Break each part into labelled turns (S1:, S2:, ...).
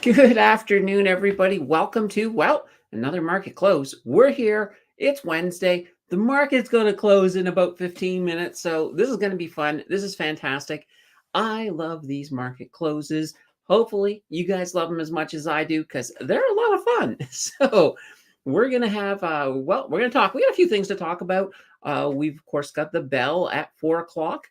S1: Good afternoon, everybody. Welcome to, another market close. We're here. It's Wednesday. The market's going to close in about 15 minutes. So this is going to be fun. This is fantastic. I love these market closes. Hopefully, you guys love them as much as I do because they're a lot of fun. So we're going to have, we're going to talk. We got a few things to talk about. We've, of course, got the bell at 4 o'clock.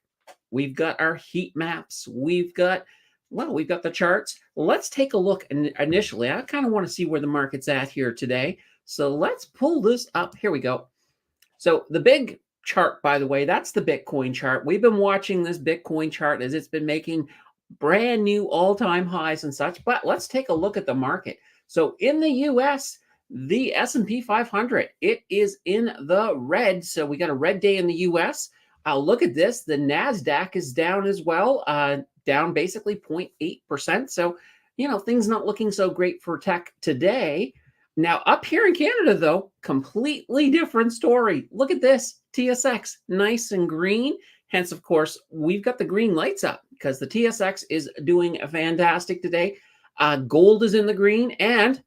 S1: We've got our heat maps. We've got the charts. Let's take a look. And initially, I kind of want to see where the market's at here today. So let's pull this up. Here we go. So the big chart, by the way, that's the Bitcoin chart. We've been watching this Bitcoin chart as it's been making brand new all-time highs and such. But let's take a look at the market. So in the US, the S&P 500, it is in the red. So we got a red day in the US. Look at this. The NASDAQ is down as well. Down basically 0.8%. So, things not looking so great for tech today. Now, up here in Canada, though, completely different story. Look at this. TSX, nice and green. Hence, of course, we've got the green lights up because the TSX is doing fantastic today. Gold is in the green. And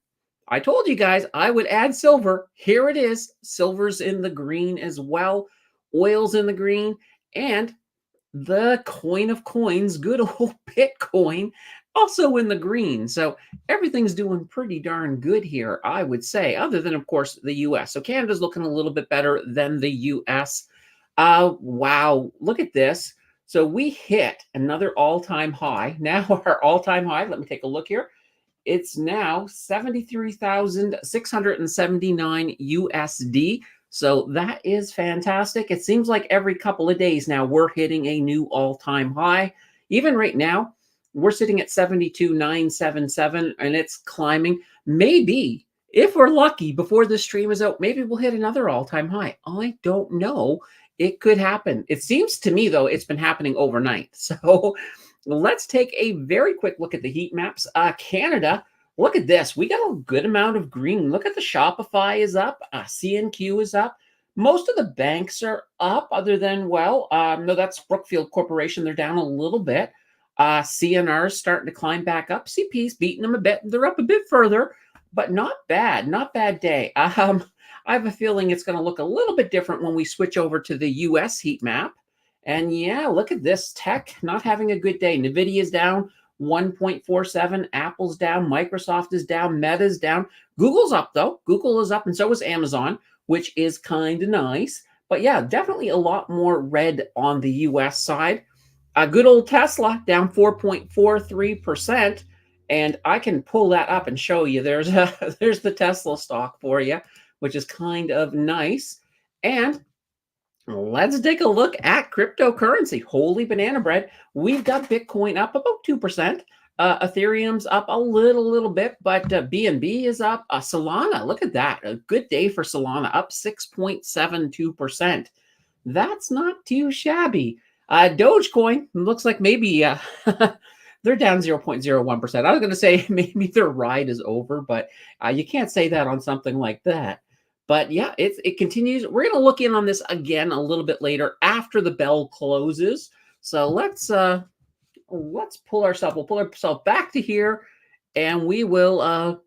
S1: I told you guys I would add silver. Here it is. Silver's in the green as well. Oil's in the green. And the coin of coins, good old Bitcoin, also in the green. So everything's doing pretty darn good here, I would say, other than, of course, the US. So Canada's looking a little bit better than the US. Wow, look at this. So we hit another all-time high. Now our all-time high, let me take a look here. It's now 73,679 USD. So that is fantastic. It seems like every couple of days now we're hitting a new all-time high. Even right now, we're sitting at 72,977 and it's climbing. Maybe, if we're lucky, before the stream is out, maybe we'll hit another all-time high. I don't know. It could happen. It seems to me, though, it's been happening overnight. So let's take a very quick look at the heat maps. Canada. Look at this. We got a good amount of green. Look at the Shopify is up. CNQ is up. Most of the banks are up other than, no, that's Brookfield Corporation. They're down a little bit. CNR is starting to climb back up. CP's beating them a bit. They're up a bit further, but not bad. Not bad day. I have a feeling it's going to look a little bit different when we switch over to the US heat map. And yeah, look at this. Tech not having a good day. NVIDIA's down 1.47, Apple's down, Microsoft is down, Meta's down. Google's up, though. Google is up, and so is Amazon, which is kind of nice. But yeah, definitely a lot more red on the US side. Good old Tesla down 4.43%. And I can pull that up and show you. There's the Tesla stock for you, which is kind of nice. And let's take a look at cryptocurrency. Holy banana bread. We've got Bitcoin up about 2%. Ethereum's up a little bit, but BNB is up. Solana, look at that. A good day for Solana, up 6.72%. That's not too shabby. Dogecoin looks like maybe they're down 0.01%. I was going to say maybe their ride is over, but you can't say that on something like that. But yeah, it continues. We're going to look in on this again a little bit later after the bell closes. So let's pull ourselves back to here, and we'll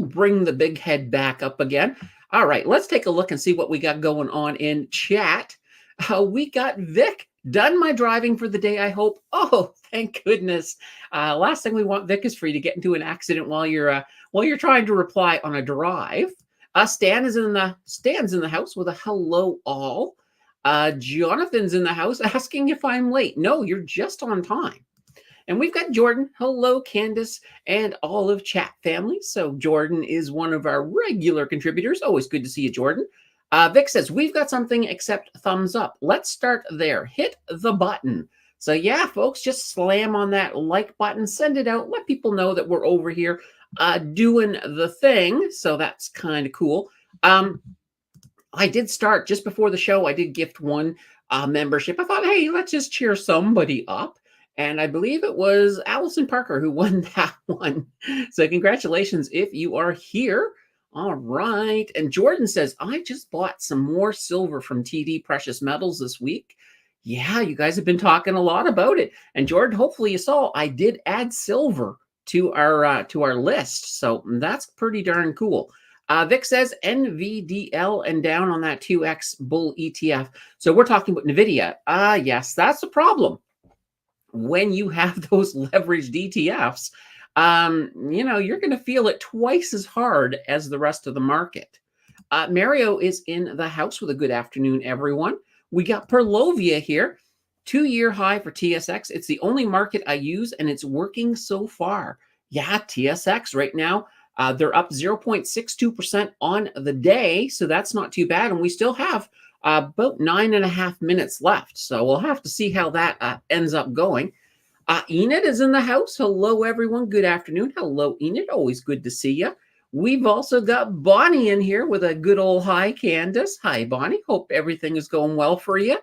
S1: bring the big head back up again. All right, let's take a look and see what we got going on in chat. We got Vic. Done my driving for the day, I hope. Oh, thank goodness. Last thing we want, Vic, is for you to get into an accident while you're trying to reply on a drive. Stan's in the house with a hello all. Jonathan's in the house asking if I'm late. No, you're just on time. And we've got Jordan. Hello, Candace, and all of chat family. So Jordan is one of our regular contributors. Always good to see you, Jordan. Vic says, we've got something except thumbs up. Let's start there. Hit the button. So yeah, folks, just slam on that like button. Send it out. Let people know that we're over here doing the thing. So that's kind of cool. I did start just before the show. I did gift one membership. I thought, hey, let's just cheer somebody up. And I believe it was Allison Parker who won that one. So congratulations if you are here. All right. And Jordan says, I just bought some more silver from TD Precious Metals this week. Yeah, you guys have been talking a lot about it. And Jordan, hopefully you saw I did add silver to our list. So that's pretty darn cool. Vic says NVDL and down on that 2X bull ETF. So we're talking about NVIDIA. Yes, that's the problem. When you have those leveraged ETFs, you're going to feel it twice as hard as the rest of the market. Mario is in the house with a good afternoon, everyone. We got Perlovia here, 2-year high for TSX. It's the only market I use, and it's working so far. Yeah, TSX right now, they're up 0.62% on the day, so that's not too bad. And we still have about 9.5 minutes left, so we'll have to see how that ends up going. Enid is in the house. Hello, everyone. Good afternoon. Hello, Enid. Always good to see you. We've also got Bonnie in here with a good old hi, Candace. Hi, Bonnie. Hope everything is going well for you.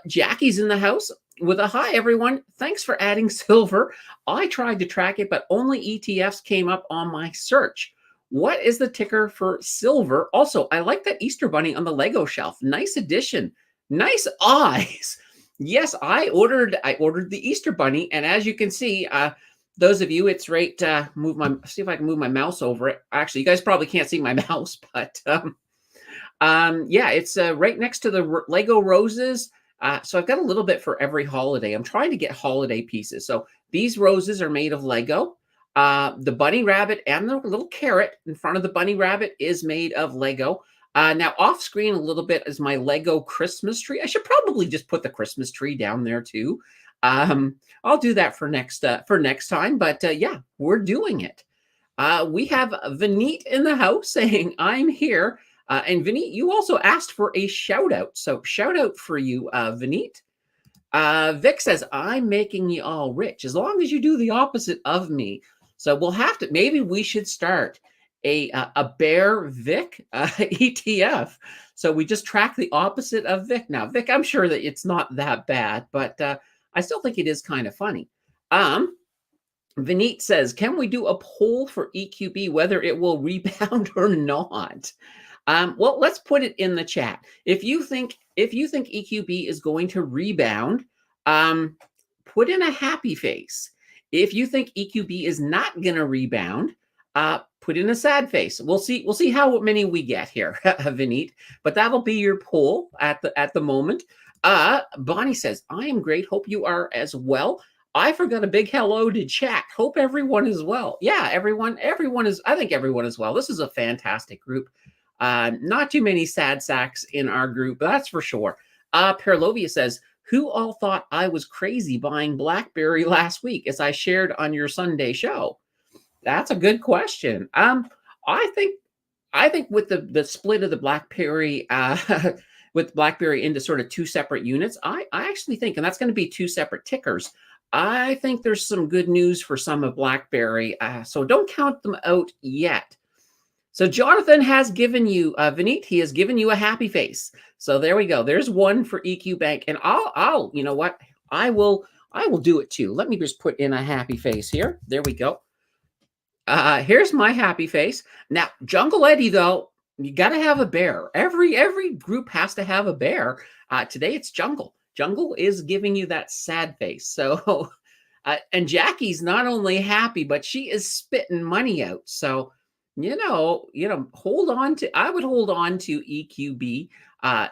S1: Jackie's in the house with a hi, everyone. Thanks for adding silver. I tried to track it, but only ETFs came up on my search. What is the ticker for silver? Also, I like that Easter bunny on the Lego shelf. Nice addition. Nice eyes. Yes, I ordered the Easter bunny, and as you can see, those of you, it's right. See if I can move my mouse over it. Actually, you guys probably can't see my mouse, but yeah, it's right next to the Lego roses. So I've got a little bit for every holiday. I'm trying to get holiday pieces. So these roses are made of Lego. The bunny rabbit and the little carrot in front of the bunny rabbit is made of Lego. Now off screen a little bit is my Lego Christmas tree. I should probably just put the Christmas tree down there too. I'll do that for next time. But yeah, we're doing it. We have Vineet in the house saying, I'm here. And Vineet, you also asked for a shout out. So shout out for you, Vineet. Vic says, I'm making you all rich as long as you do the opposite of me. So we'll have to, maybe we should start a Bear Vic ETF. So we just track the opposite of Vic. Now, Vic, I'm sure that it's not that bad, but I still think it is kind of funny. Vineet says, can we do a poll for EQB, whether it will rebound or not? Well, let's put it in the chat. If you think EQB is going to rebound, put in a happy face. If you think EQB is not going to rebound, put in a sad face. We'll see how many we get here, Vineet. But that'll be your poll at the moment. Bonnie says, I am great. Hope you are as well. I forgot a big hello to chat. Hope everyone is well. Yeah, everyone is. I think everyone is well. This is a fantastic group. Not too many sad sacks in our group, that's for sure. Perlovia says, who all thought I was crazy buying BlackBerry last week, as I shared on your Sunday show? That's a good question. I think with the split of the BlackBerry with BlackBerry into sort of two separate units, I actually think, and that's going to be two separate tickers, I think there's some good news for some of BlackBerry. So don't count them out yet. So Jonathan has given you, Vineet, he has given you a happy face. So there we go. There's one for EQ Bank. And I'll you know what? I will do it too. Let me just put in a happy face here. There we go. Here's my happy face. Now, Jungle Eddie, though, you got to have a bear. Every group has to have a bear. Today it's Jungle. Jungle is giving you that sad face. So, and Jackie's not only happy, but she is spitting money out. So, hold on to, I would hold on to EQB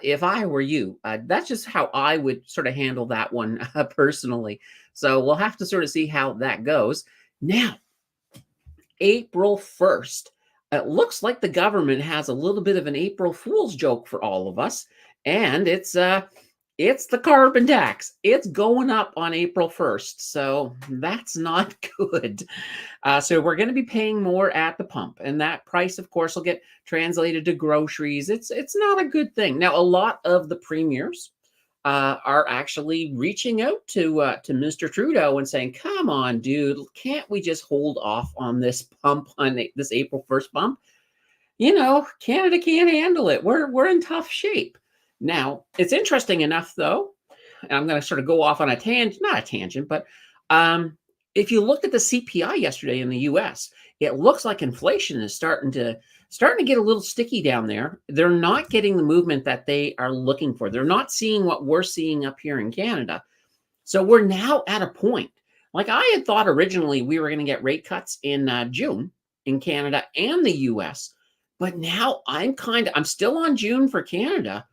S1: if I were you. That's just how I would sort of handle that one personally. So we'll have to sort of see how that goes. Now, April 1st, it looks like the government has a little bit of an April Fool's joke for all of us. And it's the carbon tax. It's going up on April 1st. So that's not good. So we're going to be paying more at the pump. And that price, of course, will get translated to groceries. It's not a good thing. Now, a lot of the premiers are actually reaching out to Mr. Trudeau and saying, come on, dude, can't we just hold off on this pump, on this April 1st pump? Canada can't handle it. We're in tough shape. Now, it's interesting enough, though, and I'm going to sort of go off on a tangent, not a tangent, but if you look at the CPI yesterday in the U.S., it looks like inflation is starting to get a little sticky down there. They're not getting the movement that they are looking for. They're not seeing what we're seeing up here in Canada. So we're now at a point, Like I had thought originally we were going to get rate cuts in June in Canada and the US. But now I'm still on June for Canada,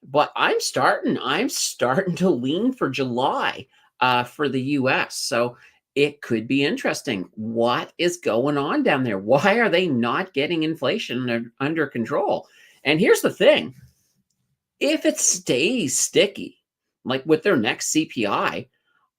S1: but I'm starting to lean for July for the US. So it could be interesting. What is going on down there? Why are they not getting inflation under control? And here's the thing. If it stays sticky, like with their next CPI,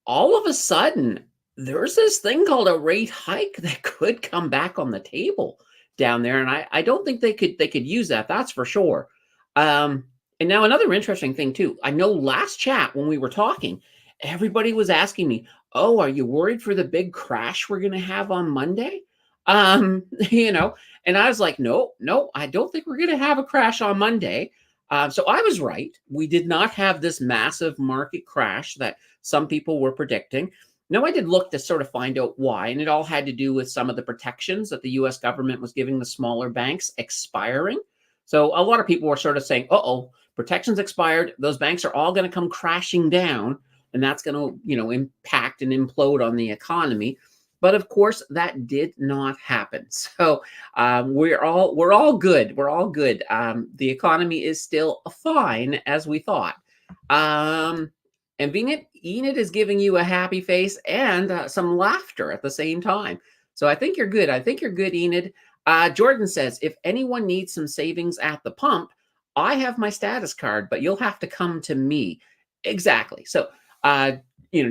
S1: all of a sudden there's this thing called a rate hike that could come back on the table down there, and I don't think they could use that. That's for sure. And now another interesting thing too. I know last chat when we were talking, everybody was asking me, "Oh, are you worried for the big crash we're going to have on Monday?" You know, and I was like, "No, no, I don't think we're going to have a crash on Monday." So I was right. We did not have this massive market crash that some people were predicting. Now, I did look to sort of find out why, and it all had to do with some of the protections that the US government was giving the smaller banks expiring. So a lot of people were sort of saying, uh-oh, protections expired. Those banks are all going to come crashing down, and that's going to, impact and implode on the economy. But of course, that did not happen. So we're all good. We're all good. The economy is still fine as we thought. And Enid is giving you a happy face and some laughter at the same time. So I think you're good. I think you're good, Enid. Jordan says, if anyone needs some savings at the pump, I have my status card, but you'll have to come to me. Exactly. So,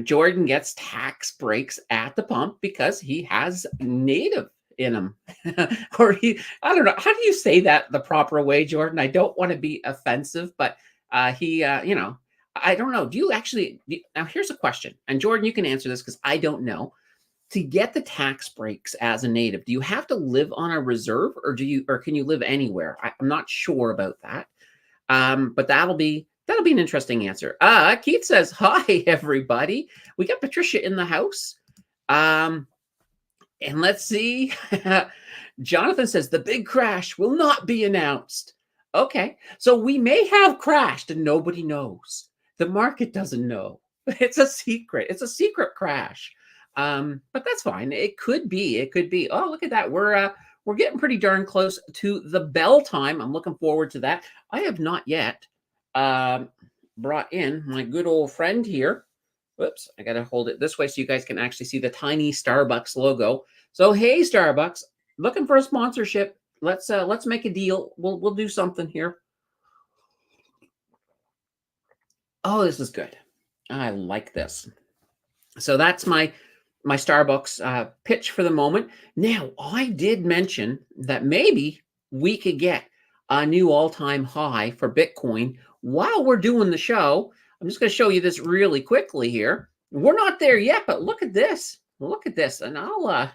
S1: Jordan gets tax breaks at the pump because he has native in him. Or I don't know. How do you say that the proper way, Jordan? I don't want to be offensive, but I don't know. Now here's a question. And Jordan, you can answer this because I don't know. To get the tax breaks as a native, do you have to live on a reserve or can you live anywhere? I'm not sure about that. But that'll be an interesting answer. Keith says, hi, everybody. We got Patricia in the house. And let's see. Jonathan says, the big crash will not be announced. Okay. So we may have crashed and nobody knows. The market doesn't know. It's a secret. It's a secret crash. But that's fine. It could be. Oh, look at that. We're getting pretty darn close to the bell time. I'm looking forward to that. I have not yet brought in my good old friend here. Whoops, I got to hold it this way so you guys can actually see the tiny Starbucks logo. So, hey, Starbucks, looking for a sponsorship. Let's make a deal. We'll do something here. Oh, this is good. I like this. So that's my Starbucks pitch for the moment. Now, I did mention that maybe we could get a new all-time high for Bitcoin while we're doing the show. I'm just going to show you this really quickly here. We're not there yet, but look at this. Look at this. And I'll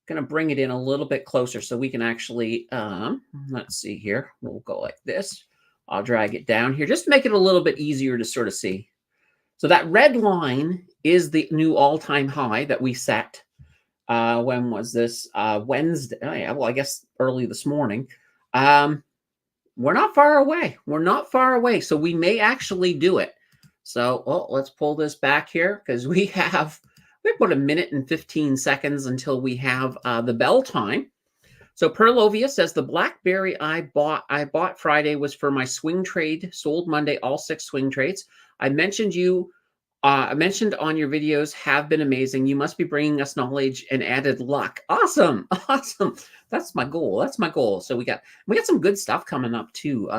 S1: going to bring it in a little bit closer so we can actually, let's see here. We'll go like this. I'll drag it down here just to make it a little bit easier to sort of see. So that red line is the new all-time high that we set. When was this? Wednesday. Oh, yeah, well, I guess early this morning. We're not far away. We're not far away. So we may actually do it. So let's pull this back here because we have about a minute and 15 seconds until we have the bell time. So Perlovia says the BlackBerry I bought Friday was for my swing trade, sold Monday, all 6 swing trades. I mentioned on your videos have been amazing. You must be bringing us knowledge and added luck. Awesome. Awesome. That's my goal. So we got some good stuff coming up too.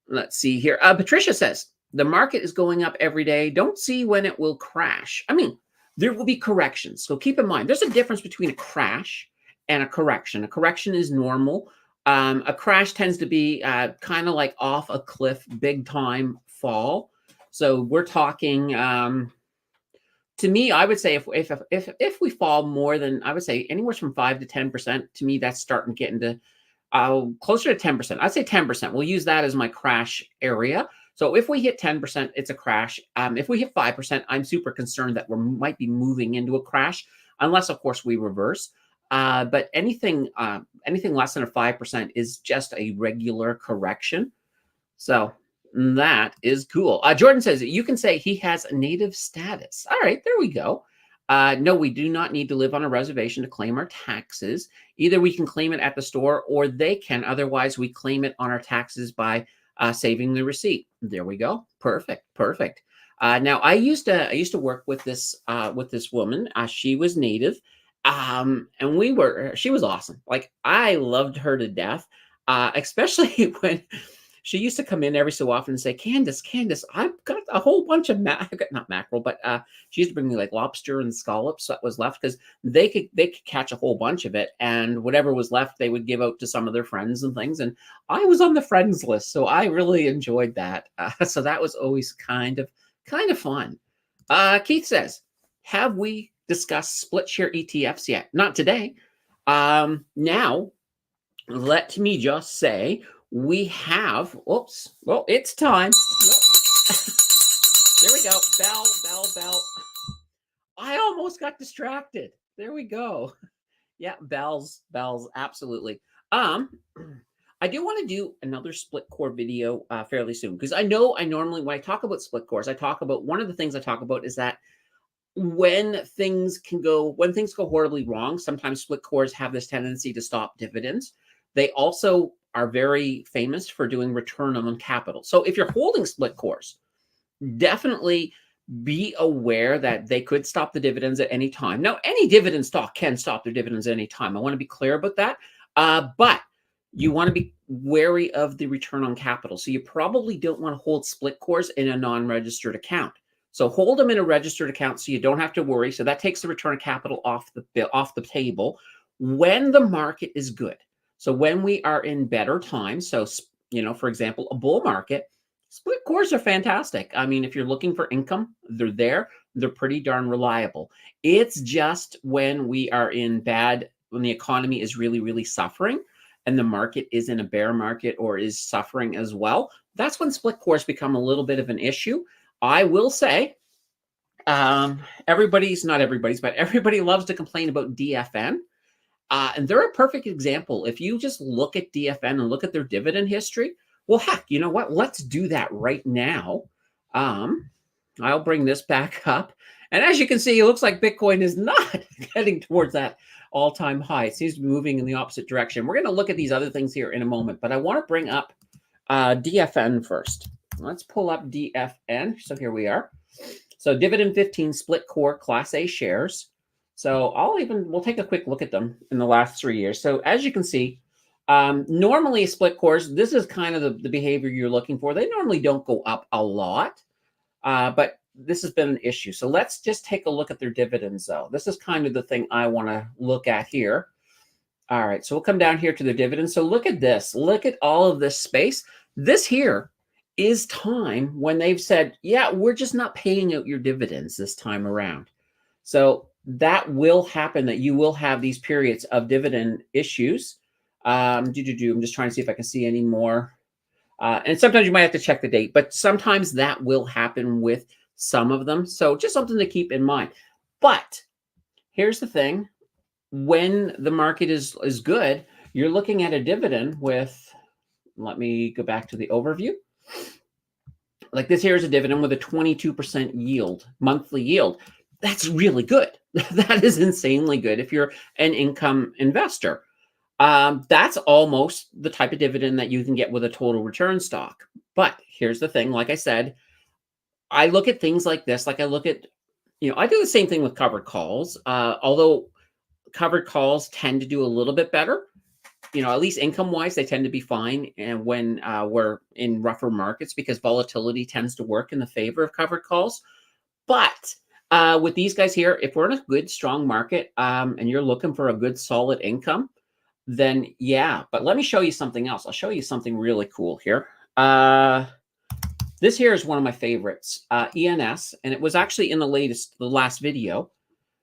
S1: Let's see here. Patricia says the market is going up every day. Don't see when it will crash. I mean, there will be corrections. So keep in mind, there's a difference between a crash and a correction. A correction is normal. A crash tends to be kind of like off a cliff, big time fall. So we're talking, to me, I would say if we fall more than, I would say anywhere from 5 to 10%, to me, that's starting to get into closer to 10%. I'd say 10%. We'll use that as my crash area. So if we hit 10%, it's a crash. If we hit 5%, I'm super concerned that we might be moving into a crash, unless, of course, we reverse. But anything less than a 5% is just a regular correction. So That is cool. Jordan says you can say he has a native status. All right, there we go. No, we do not need to live on a reservation to claim our taxes. Either we can claim it at the store or they can. Otherwise, we claim it on our taxes by saving the receipt. There we go. Perfect. Perfect. Now, I used to work with this woman. She was native, and she was awesome. Like I loved her to death, especially when she used to come in every so often and say, Candace, I've got a whole bunch of not mackerel, but she used to bring me like lobster and scallops that was left because they could catch a whole bunch of it, and whatever was left they would give out to some of their friends and things. And I was on the friends list, so I really enjoyed that. So that was always kind of fun. Keith says, have we discussed split share ETFs yet? Not today. Now, let me just say, we have, oops, well, it's time. There we go. Bell. I almost got distracted. There we go. Yeah, bells, absolutely. I do want to do another split core video fairly soon, because I know I normally, when I talk about split cores, I talk about, one of the things I talk about is that when things go horribly wrong, sometimes split cores have this tendency to stop dividends. They also are very famous for doing return on capital. So if you're holding split cores, definitely be aware that they could stop the dividends at any time. Now, any dividend stock can stop their dividends at any time. I want to be clear about that. But you want to be wary of the return on capital. So you probably don't want to hold split cores in a non-registered account. So hold them in a registered account so you don't have to worry. So that takes the return on capital off the table when the market is good. So when we are in better times, so, for example, a bull market, split cores are fantastic. I mean, if you're looking for income, they're there. They're pretty darn reliable. It's just when we are when the economy is really, really suffering and the market is in a bear market or is suffering as well, that's when split cores become a little bit of an issue. I will say, everybody loves to complain about DFN. And they're a perfect example. If you just look at DFN and look at their dividend history, well, heck, you know what? Let's do that right now. I'll bring this back up. And as you can see, it looks like Bitcoin is not heading towards that all-time high. It seems to be moving in the opposite direction. We're going to look at these other things here in a moment, but I want to bring up DFN first. Let's pull up DFN. So here we are. So dividend 15 split core Class A shares. So we'll take a quick look at them in the last 3 years. So as you can see, normally split cores, this is kind of the behavior you're looking for. They normally don't go up a lot, but this has been an issue. So let's just take a look at their dividends though. This is kind of the thing I want to look at here. All right, so we'll come down here to their dividends. So look at this. Look at all of this space. This here is time when they've said, yeah, we're just not paying out your dividends this time around. So that will happen, that you will have these periods of dividend issues. I'm just trying to see if I can see any more. And sometimes you might have to check the date, but sometimes that will happen with some of them. So just something to keep in mind. But here's the thing. When the market is good, you're looking at a dividend with, let me go back to the overview. Like this here is a dividend with a 22% yield, monthly yield. That's really good. That is insanely good if you're an income investor. That's almost the type of dividend that you can get with a total return stock. But here's the thing, like I said, I look at things like this, like I look at, I do the same thing with covered calls, although covered calls tend to do a little bit better. At least income-wise, they tend to be fine and when we're in rougher markets because volatility tends to work in the favor of covered calls. But with these guys here, if we're in a good, strong market and you're looking for a good, solid income, then yeah. But let me show you something else. I'll show you something really cool here. This here is one of my favorites, ENS, and it was actually in the last video.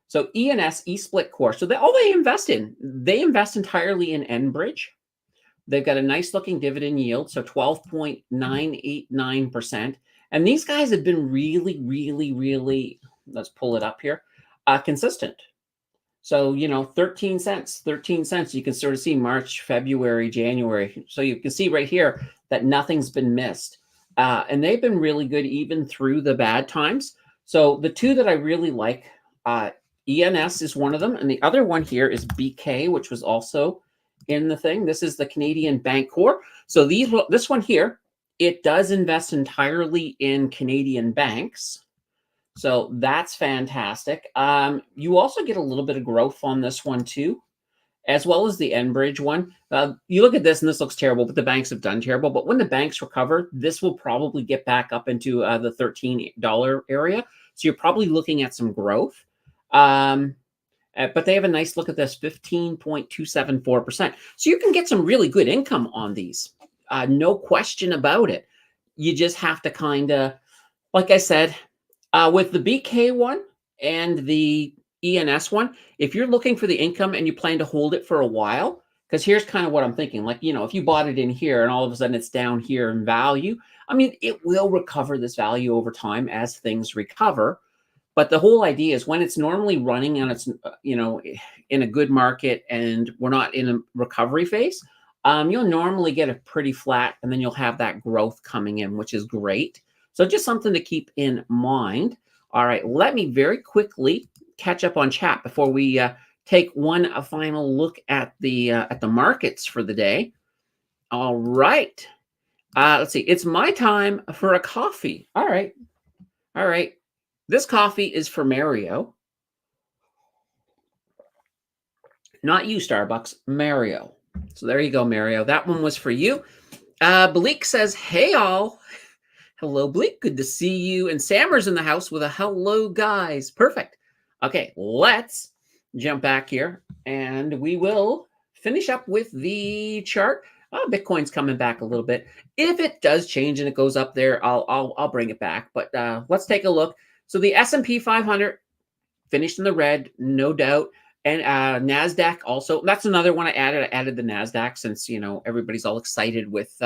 S1: So ENS, eSplit Core. So they invest entirely in Enbridge. They've got a nice looking dividend yield, so 12.989%. And these guys have been really, really, really, let's pull it up here, consistent. So, 13 cents, you can sort of see March, February, January. So you can see right here that nothing's been missed. And they've been really good even through the bad times. So the two that I really like, ENS is one of them, and the other one here is BK, which was also in the thing. This is the Canadian Bancorp. So this one here, it does invest entirely in Canadian banks. So that's fantastic. You also get a little bit of growth on this one too, as well as the Enbridge one. You look at this and this looks terrible, but the banks have done terrible. But when the banks recover, this will probably get back up into the $13 area. So you're probably looking at some growth. But they have a nice look at this, 15.274%. So you can get some really good income on these. No question about it. You just have to kind of, like I said, with the BK one and the ENS one, if you're looking for the income and you plan to hold it for a while, because here's kind of what I'm thinking. Like, if you bought it in here and all of a sudden it's down here in value, I mean, it will recover this value over time as things recover. But the whole idea is when it's normally running and it's, in a good market and we're not in a recovery phase, you'll normally get a pretty flat and then you'll have that growth coming in, which is great. So just something to keep in mind. All right, let me very quickly catch up on chat before we take a final look at the markets for the day. All right. Let's see. It's my time for a coffee. All right. This coffee is for Mario. Not you, Starbucks. Mario. So there you go, Mario. That one was for you. Bleak says, hey, all. Hello, Bleak. Good to see you. And Sammer's in the house with a hello, guys. Perfect. Okay, let's jump back here, and we will finish up with the chart. Bitcoin's coming back a little bit. If it does change and it goes up there, I'll bring it back. But let's take a look. So the S&P 500 finished in the red, no doubt. And NASDAQ also. That's another one I added. I added the NASDAQ since, everybody's all excited with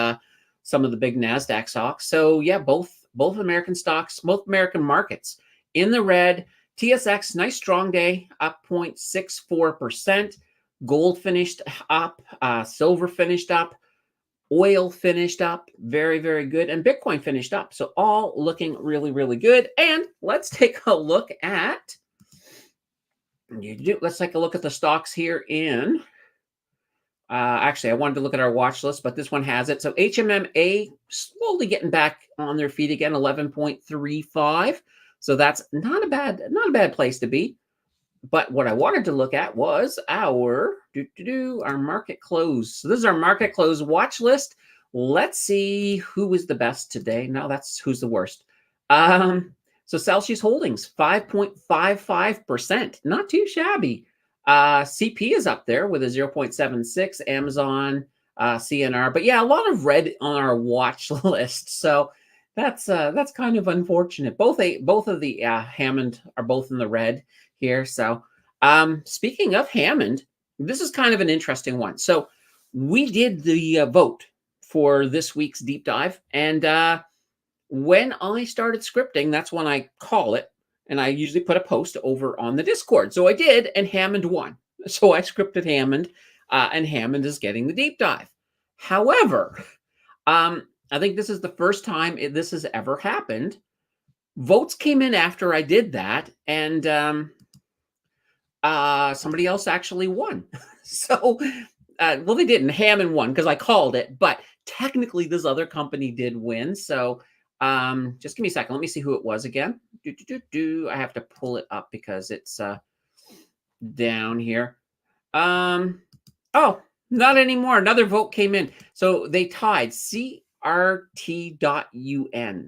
S1: some of the big NASDAQ stocks. So yeah, both American stocks, both American markets in the red. TSX, nice strong day, up 0.64%. Gold finished up. Silver finished up. Oil finished up. Very, very good. And Bitcoin finished up. So all looking really, really good. And let's take a look at the stocks here in. Actually, I wanted to look at our watch list, but this one has it. So HMMA slowly getting back on their feet again, 11.35. So that's not a bad place to be. But what I wanted to look at was our market close. So this is our market close watch list. Let's see who was the best today. No, that's who's the worst. So Celsius Holdings, 5.55%. Not too shabby. CP is up there with a 0.76. Amazon, CNR. But yeah, a lot of red on our watch list. So that's kind of unfortunate. Both of the Hammond are both in the red here. So speaking of Hammond, this is kind of an interesting one. So we did the vote for this week's deep dive. And when I started scripting, that's when I call it. And I usually put a post over on the Discord. So I did, and Hammond won. So I scripted Hammond, and Hammond is getting the deep dive. However, I think this is the first time this has ever happened. Votes came in after I did that, and somebody else actually won. So, well, they didn't. Hammond won because I called it, but technically this other company did win. So just give me a second. Let me see who it was again. I have to pull it up because it's down here. Oh, not anymore. Another vote came in. So they tied. CRT.UN.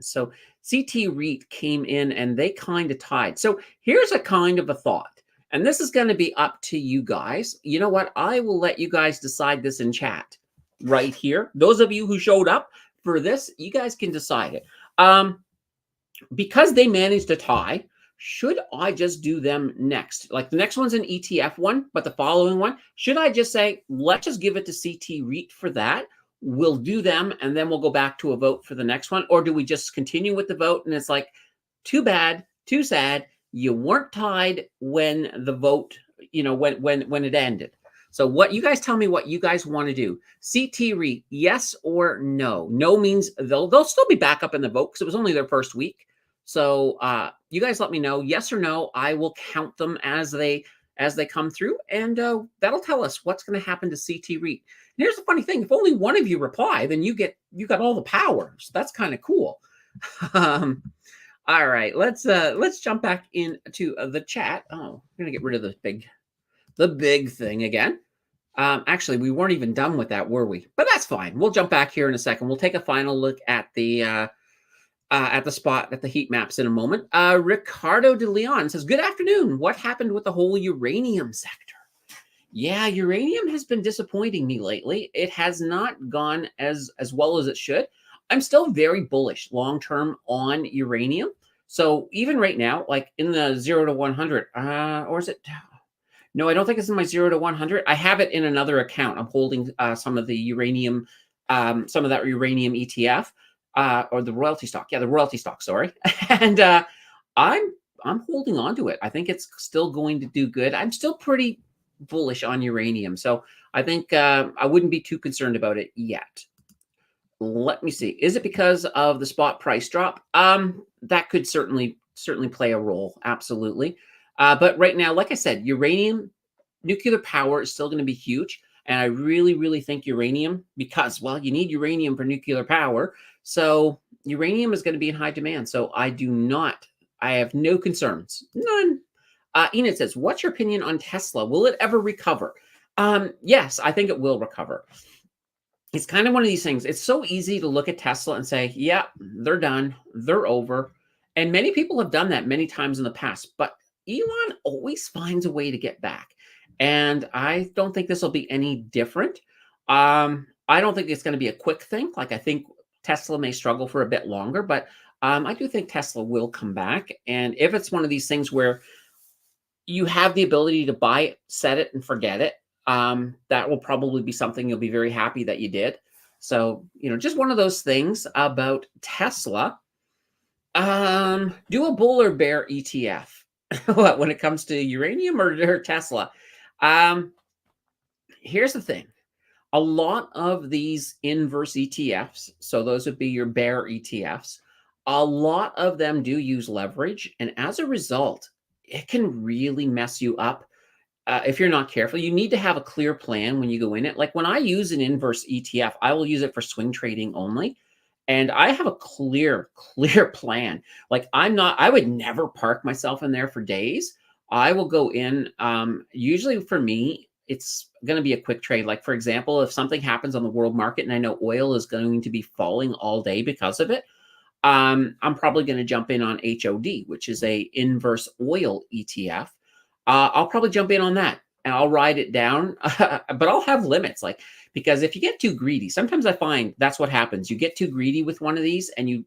S1: So CT REIT came in and they kind of tied. So here's a kind of a thought. And this is going to be up to you guys. You know what? I will let you guys decide this in chat right here. Those of you who showed up for this, you guys can decide it. Because they managed to tie, should I just do them next? Like the next one's an ETF one, but the following one, should I just say, let's just give it to CT REIT for that? We'll do them, and then we'll go back to a vote for the next one. Or do we just continue with the vote? And it's like, too bad, too sad. You weren't tied when the vote, when it ended. So what you guys tell me what you guys want to do. CT REIT, yes or no? No means they'll still be back up in the vote because it was only their first week. So you guys let me know, yes or no. I will count them as they come through, and that'll tell us what's going to happen to CT REIT. And here's the funny thing: if only one of you reply, then you got all the power. So that's kind of cool. All right, let's jump back into the chat. Oh, I'm gonna get rid of the big thing again. Actually, we weren't even done with that, were we? But that's fine. We'll jump back here in a second. We'll take a final look at the spot at the heat maps in a moment. Ricardo de Leon says, "Good afternoon. What happened with the whole uranium sector?" Yeah, uranium has been disappointing me lately. It has not gone as well as it should. I'm still very bullish long term on uranium. So even right now, like in the 0 to 100, or is it? No, I don't think it's in my 0 to 100. I have it in another account. I'm holding some of the uranium, some of that uranium ETF, or the royalty stock. Yeah, the royalty stock. Sorry, and I'm holding on to it. I think it's still going to do good. I'm still pretty bullish on uranium, so I think I wouldn't be too concerned about it yet. Let me see. Is it because of the spot price drop? That could certainly play a role. Absolutely. But right now, like I said, uranium, nuclear power is still going to be huge. And I really, really think uranium, because, well, you need uranium for nuclear power. So uranium is going to be in high demand. So I have no concerns. None. Enid says, "What's your opinion on Tesla? Will it ever recover?" Yes, I think it will recover. It's kind of one of these things. It's so easy to look at Tesla and say, yeah, they're done. They're over. And many people have done that many times in the past. But Elon always finds a way to get back. And I don't think this will be any different. I don't think it's going to be a quick thing. Like, I think Tesla may struggle for a bit longer. But I do think Tesla will come back. And if it's one of these things where you have the ability to buy it, set it, and forget it, that will probably be something you'll be very happy that you did. So, just one of those things about Tesla. Do a bull or bear ETF what, when it comes to uranium or Tesla? Here's the thing. A lot of these inverse ETFs, so those would be your bear ETFs, a lot of them do use leverage. And as a result, it can really mess you up. If you're not careful. You need to have a clear plan when you go in it. Like when I use an inverse ETF, I will use it for swing trading only. And I have a clear plan. Like I would never park myself in there for days. I will go in. Usually for me, it's going to be a quick trade. Like, for example, if something happens on the world market and I know oil is going to be falling all day because of it, I'm probably going to jump in on HOD, which is a inverse oil ETF. I'll probably jump in on that and I'll ride it down, but I'll have limits, because if you get too greedy, sometimes I find that's what happens. You get too greedy with one of these, and you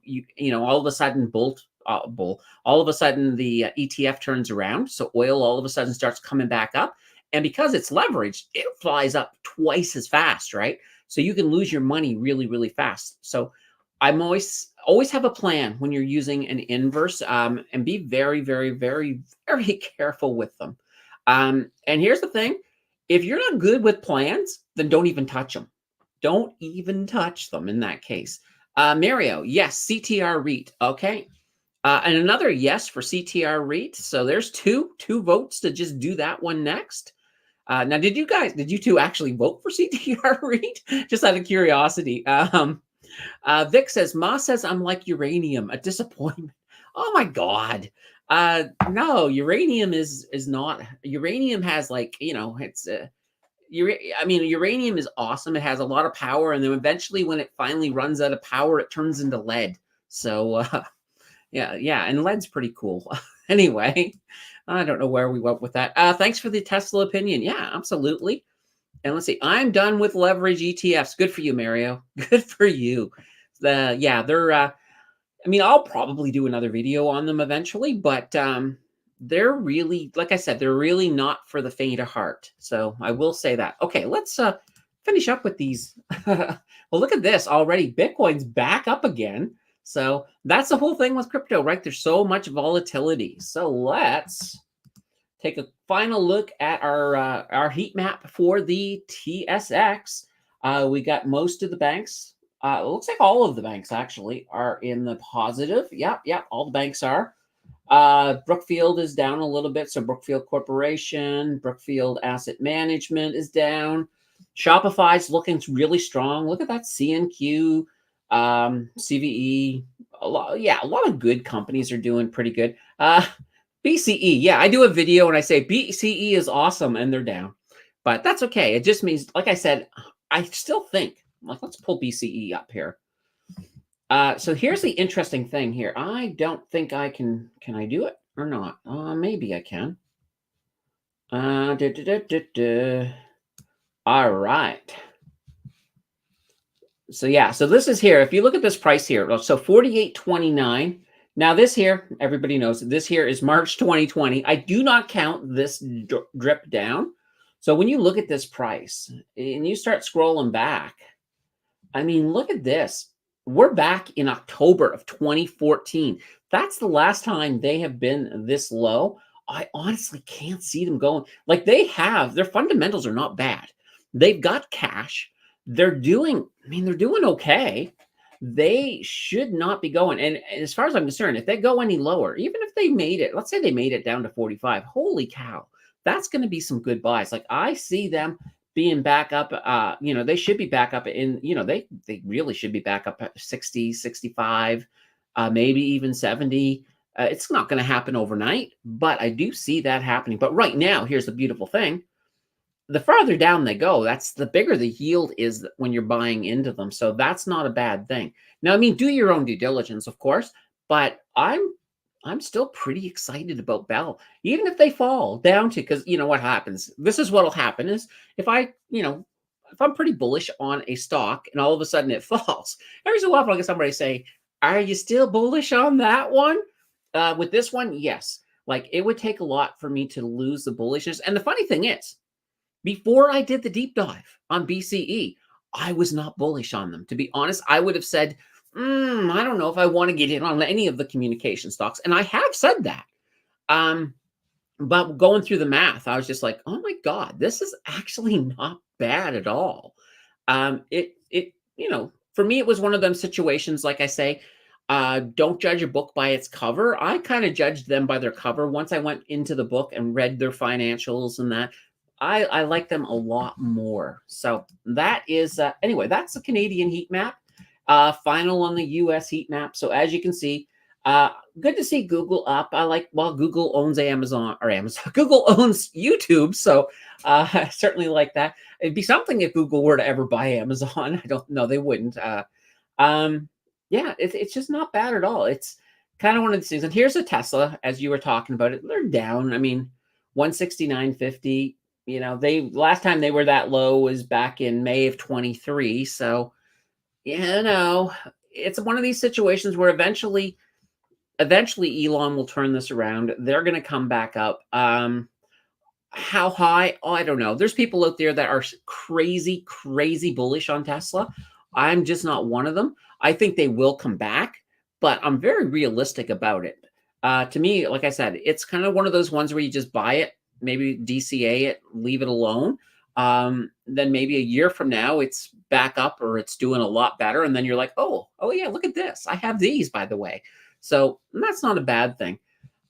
S1: all of a sudden all of a sudden the ETF turns around, so oil all of a sudden starts coming back up, and because it's leveraged, it flies up twice as fast, right? So you can lose your money really, really fast. So I'm always have a plan when you're using an inverse, and be very, very, very, very careful with them. And here's the thing. If you're not good with plans, then don't even touch them. Don't even touch them in that case. Mario, yes, CTR REIT. Okay. And another yes for CTR REIT. So there's two votes to just do that one next. Now, did you two actually vote for CTR REIT? Just out of curiosity. Vic says, Ma says I'm like uranium, a disappointment. Oh my God. No, uranium is not. Uranium has it's uranium is awesome. It has a lot of power, and then eventually, when it finally runs out of power, it turns into lead. So yeah, and lead's pretty cool. Anyway, I don't know where we went with that. Thanks for the Tesla opinion. Yeah, absolutely. And let's see, I'm done with leverage ETFs. Good for you, Mario. Good for you. They're. I'll probably do another video on them eventually, but they're really, like I said, they're really not for the faint of heart. So I will say that. Okay, let's finish up with these. Well, look at this already. Bitcoin's back up again. So that's the whole thing with crypto, right? There's so much volatility. So let's take a final look at our heat map for the TSX. We got most of the banks. It looks like all of the banks actually are in the positive. Yep, yep, all the banks are. Brookfield is down a little bit. So Brookfield Corporation, Brookfield Asset Management is down. Shopify's looking really strong. Look at that CNQ, CVE. A lot of good companies are doing pretty good. BCE, yeah, I do a video and I say BCE is awesome and they're down. But that's okay. It just means, like I said, I still think, like, let's pull BCE up here. So here's the interesting thing here. I don't think I can I do it or not? Maybe I can. All right. So yeah, so this is here. If you look at this price here, so 48.29. Now this here, everybody knows this here is March 2020. I do not count this drip down. So when you look at this price and you start scrolling back, I mean, look at this. We're back in October of 2014. That's the last time they have been this low. I honestly can't see them going. Like, their fundamentals are not bad. They've got cash. They're doing okay. They should not be going. And as far as I'm concerned, if they go any lower, even if they made it, let's say they made it down to 45, holy cow, that's going to be some good buys. Like, I see them being back up, they should be back up in, they really should be back up at 60, 65, maybe even 70. It's not going to happen overnight, but I do see that happening. But right now, here's the beautiful thing. The farther down they go, that's the bigger the yield is when you're buying into them. So that's not a bad thing. Now, I mean, do your own due diligence, of course, but I'm still pretty excited about Bell, even if they fall down to, because you know what happens. This is what'll happen is if I'm pretty bullish on a stock and all of a sudden it falls, every so often I'll get somebody say, "Are you still bullish on that one?" With this one, yes. Like, it would take a lot for me to lose the bullishness. And the funny thing is, before I did the deep dive on BCE, I was not bullish on them. To be honest, I would have said, I don't know if I want to get in on any of the communication stocks. And I have said that. But going through the math, I was just like, oh my God, this is actually not bad at all. For me, it was one of them situations, like I say, don't judge a book by its cover. I kind of judged them by their cover. Once I went into the book and read their financials and that, I like them a lot more. So that is, anyway, that's the Canadian heat map. Final on the US heat map. So as you can see, good to see Google up. Google owns Amazon. Google owns YouTube. So I certainly like that. It'd be something if Google were to ever buy Amazon. I don't know, they wouldn't. It's just not bad at all. It's kind of one of these things. And here's a Tesla, as you were talking about it. They're down. I mean, 169.50. Last time they were that low was back in May of 23. So, it's one of these situations where eventually Elon will turn this around. They're going to come back up. How high? Oh, I don't know. There's people out there that are crazy, crazy bullish on Tesla. I'm just not one of them. I think they will come back, but I'm very realistic about it. To me, like I said, it's kind of one of those ones where you just buy it, maybe DCA it, leave it alone. Then maybe a year from now, it's back up or it's doing a lot better. And then you're like, oh yeah, look at this. I have these, by the way. So that's not a bad thing.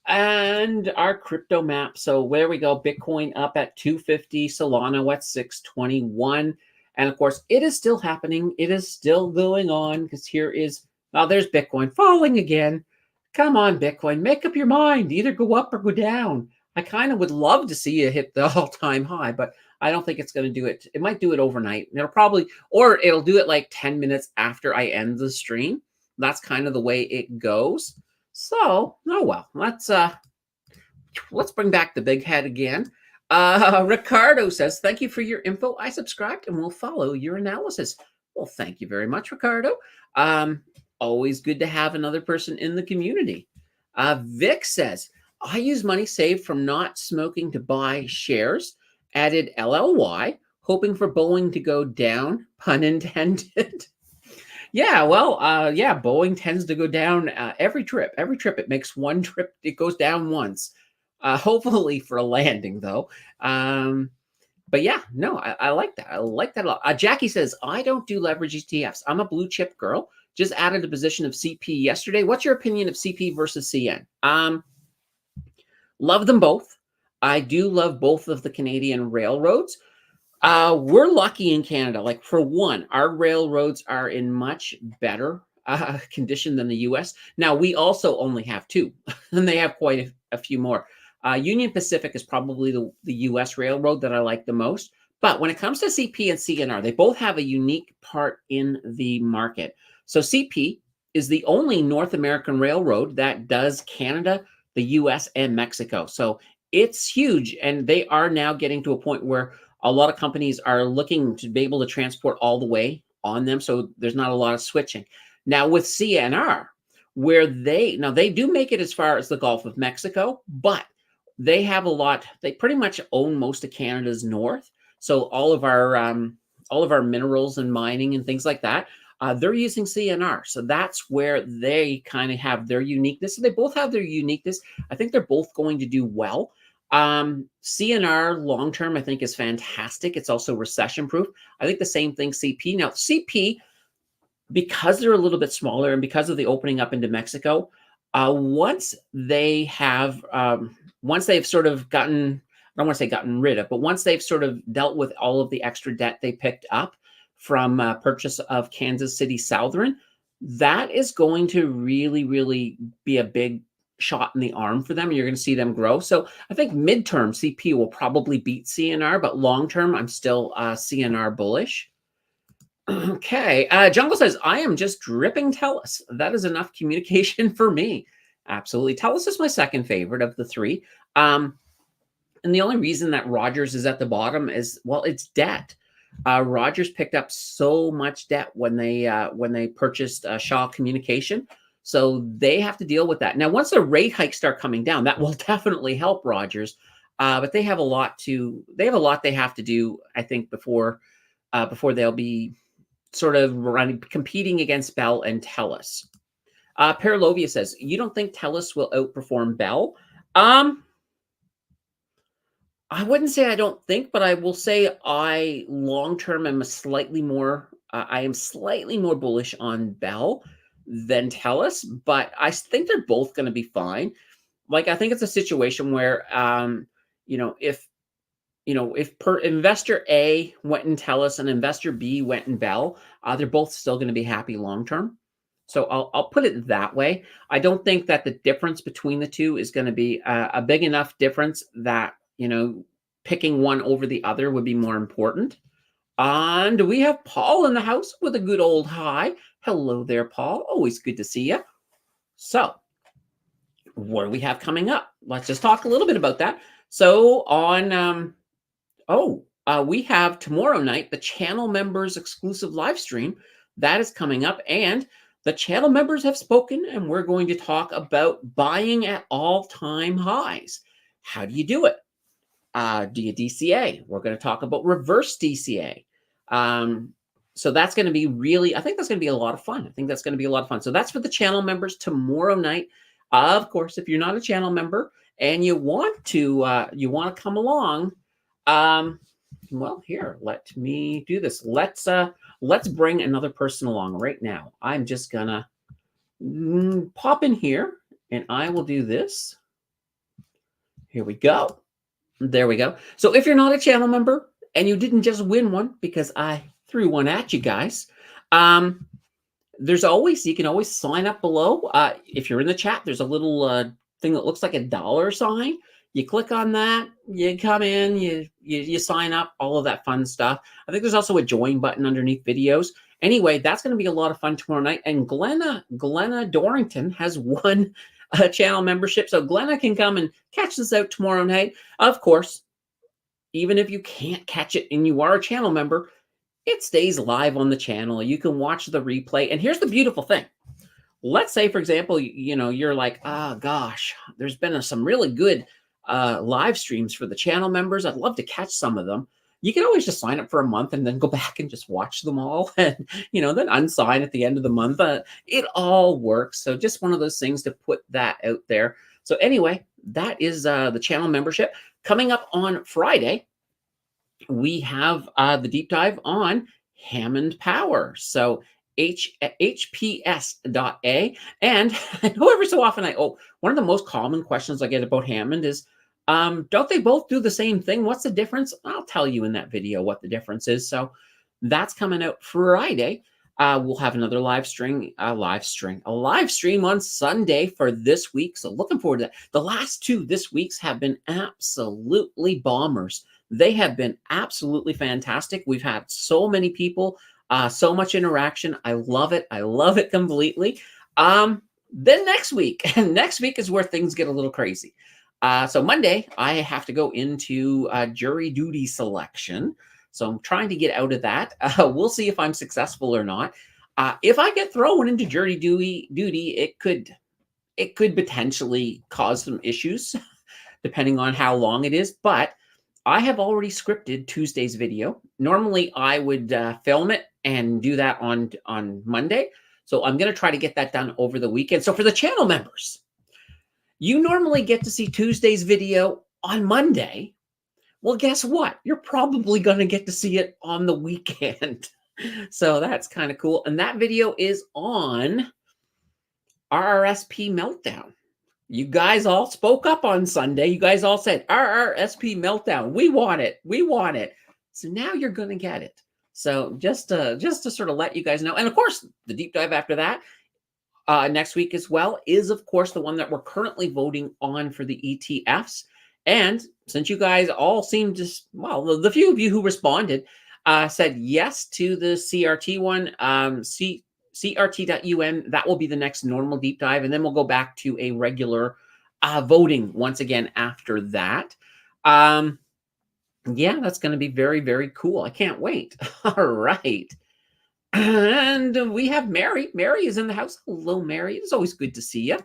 S1: And our crypto map. So there we go. Bitcoin up at 250, Solana at 621. And of course, it is still happening. It is still going on because there's Bitcoin falling again. Come on, Bitcoin, make up your mind. Either go up or go down. I kind of would love to see you hit the all-time high, but I don't think it's going to do it. It might do it overnight. It'll do it like 10 minutes after I end the stream. That's kind of the way it goes. So, let's bring back the big head again. Ricardo says, thank you for your info. I subscribed and will follow your analysis. Well, thank you very much, Ricardo. Always good to have another person in the community. Vic says, I use money saved from not smoking to buy shares. Added LLY, hoping for Boeing to go down, pun intended. Yeah, well, Boeing tends to go down every trip. Every trip it makes one trip, it goes down once. hopefully for a landing though. But yeah, no, I like that. I like that a lot. Jackie says, I don't do leverage ETFs. I'm a blue chip girl. Just added a position of CP yesterday. What's your opinion of CP versus CN? Love them both. I do love both of the Canadian railroads. We're lucky in Canada. Like, for one, our railroads are in much better condition than the US. Now, we also only have two, and they have quite a few more. Union Pacific is probably the US railroad that I like the most. But when it comes to CP and CNR, they both have a unique part in the market. So CP is the only North American railroad that does Canada, the US, and Mexico. So it's huge. And they are now getting to a point where a lot of companies are looking to be able to transport all the way on them. So there's not a lot of switching. Now with CNR, where they do make it as far as the Gulf of Mexico, but they have a lot, they pretty much own most of Canada's north. So all of our minerals and mining and things like that, they're using CNR. So that's where they kind of have their uniqueness. So they both have their uniqueness. I think they're both going to do well. CNR long term, I think, is fantastic. It's also recession proof. I think the same thing CP. Now, CP, because they're a little bit smaller and because of the opening up into Mexico, once they've sort of gotten, I don't want to say gotten rid of, but once they've sort of dealt with all of the extra debt they picked up from purchase of Kansas City Southern, that is going to really, really be a big shot in the arm for them. You're going to see them grow. So I think midterm CP will probably beat CNR, but long term, I'm still CNR bullish. Okay. Jungle says, I am just dripping TELUS. That is enough communication for me. Absolutely. TELUS is my second favorite of the three. And the only reason that Rogers is at the bottom is, well, it's debt. Rogers picked up so much debt when they purchased Shaw Communication. So they have to deal with that. Now, once the rate hikes start coming down, that will definitely help Rogers. But they have a lot they have to do, I think, before they'll be sort of competing against Bell and TELUS. Paralovia says, you don't think TELUS will outperform Bell? I wouldn't say I don't think, but I will say I long-term am slightly more bullish on Bell than TELUS, but I think they're both going to be fine. Like, I think it's a situation where, if investor A went in TELUS and investor B went in Bell, they're both still going to be happy long-term. So I'll put it that way. I don't think that the difference between the two is going to be a big enough difference that, picking one over the other would be more important. And we have Paul in the house with a good old hi. Hello there, Paul. Always good to see you. So what do we have coming up? Let's just talk a little bit about that. So on, we have tomorrow night, the channel members exclusive live stream that is coming up, and the channel members have spoken, and we're going to talk about buying at all-time highs. How do you do it? Do you DCA? We're going to talk about reverse DCA. So that's going to be I think that's going to be a lot of fun. So that's for the channel members tomorrow night. Of course, if you're not a channel member and you want to come along, well, here, let me do this. Let's bring another person along right now. I'm just gonna pop in here and I will do this. Here we go. There we go. So if you're not a channel member and you didn't just win one because I threw one at you guys, you can always sign up below. If you're in the chat, there's a little thing that looks like a dollar sign. You click on that, you come in, you sign up, all of that fun stuff. I think there's also a join button underneath videos. Anyway, that's going to be a lot of fun tomorrow night. And Glenna Dorrington has won a channel membership. So Glenna can come and catch this out tomorrow night. Of course, even if you can't catch it and you are a channel member, it stays live on the channel. You can watch the replay. And here's the beautiful thing. Let's say, for example, you're like, oh gosh, there's been some really good live streams for the channel members. I'd love to catch some of them. You can always just sign up for a month and then go back and just watch them all and, then unsign at the end of the month. It all works. So just one of those things to put that out there. So anyway, that is the channel membership. Coming up on Friday, we have the deep dive on Hammond Power. So hps.a. And I know every so often one of the most common questions I get about Hammond is, don't they both do the same thing? What's the difference? I'll tell you in that video what the difference is. So that's coming out Friday. We'll have another live stream on Sunday for this week. So looking forward to that. The last two this week's have been absolutely bombers. They have been absolutely fantastic. We've had so many people, so much interaction. I love it. I love it completely. Then next week is where things get a little crazy. So Monday, I have to go into jury duty selection. So I'm trying to get out of that. We'll see if I'm successful or not. If I get thrown into jury duty, it could potentially cause some issues, depending on how long it is. But I have already scripted Tuesday's video. Normally, I would film it and do that on Monday. So I'm going to try to get that done over the weekend. So for the channel members, you normally get to see Tuesday's video on Monday. Well, guess what? You're probably going to get to see it on the weekend. So that's kind of cool. And that video is on RRSP Meltdown. You guys all spoke up on Sunday. You guys all said, RRSP Meltdown. We want it. We want it. So now you're going to get it. So just to sort of let you guys know. And of course, the deep dive after that, next week as well, is of course the one that we're currently voting on for the ETFs. And since you guys all seem to, well, the few of you who responded said yes to the CRT one, CRT.UN, that will be the next normal deep dive. And then we'll go back to a regular voting once again after that. Yeah, that's going to be very, very cool. I can't wait. All right. And we have Mary. Mary is in the house. Hello, Mary. It's always good to see you.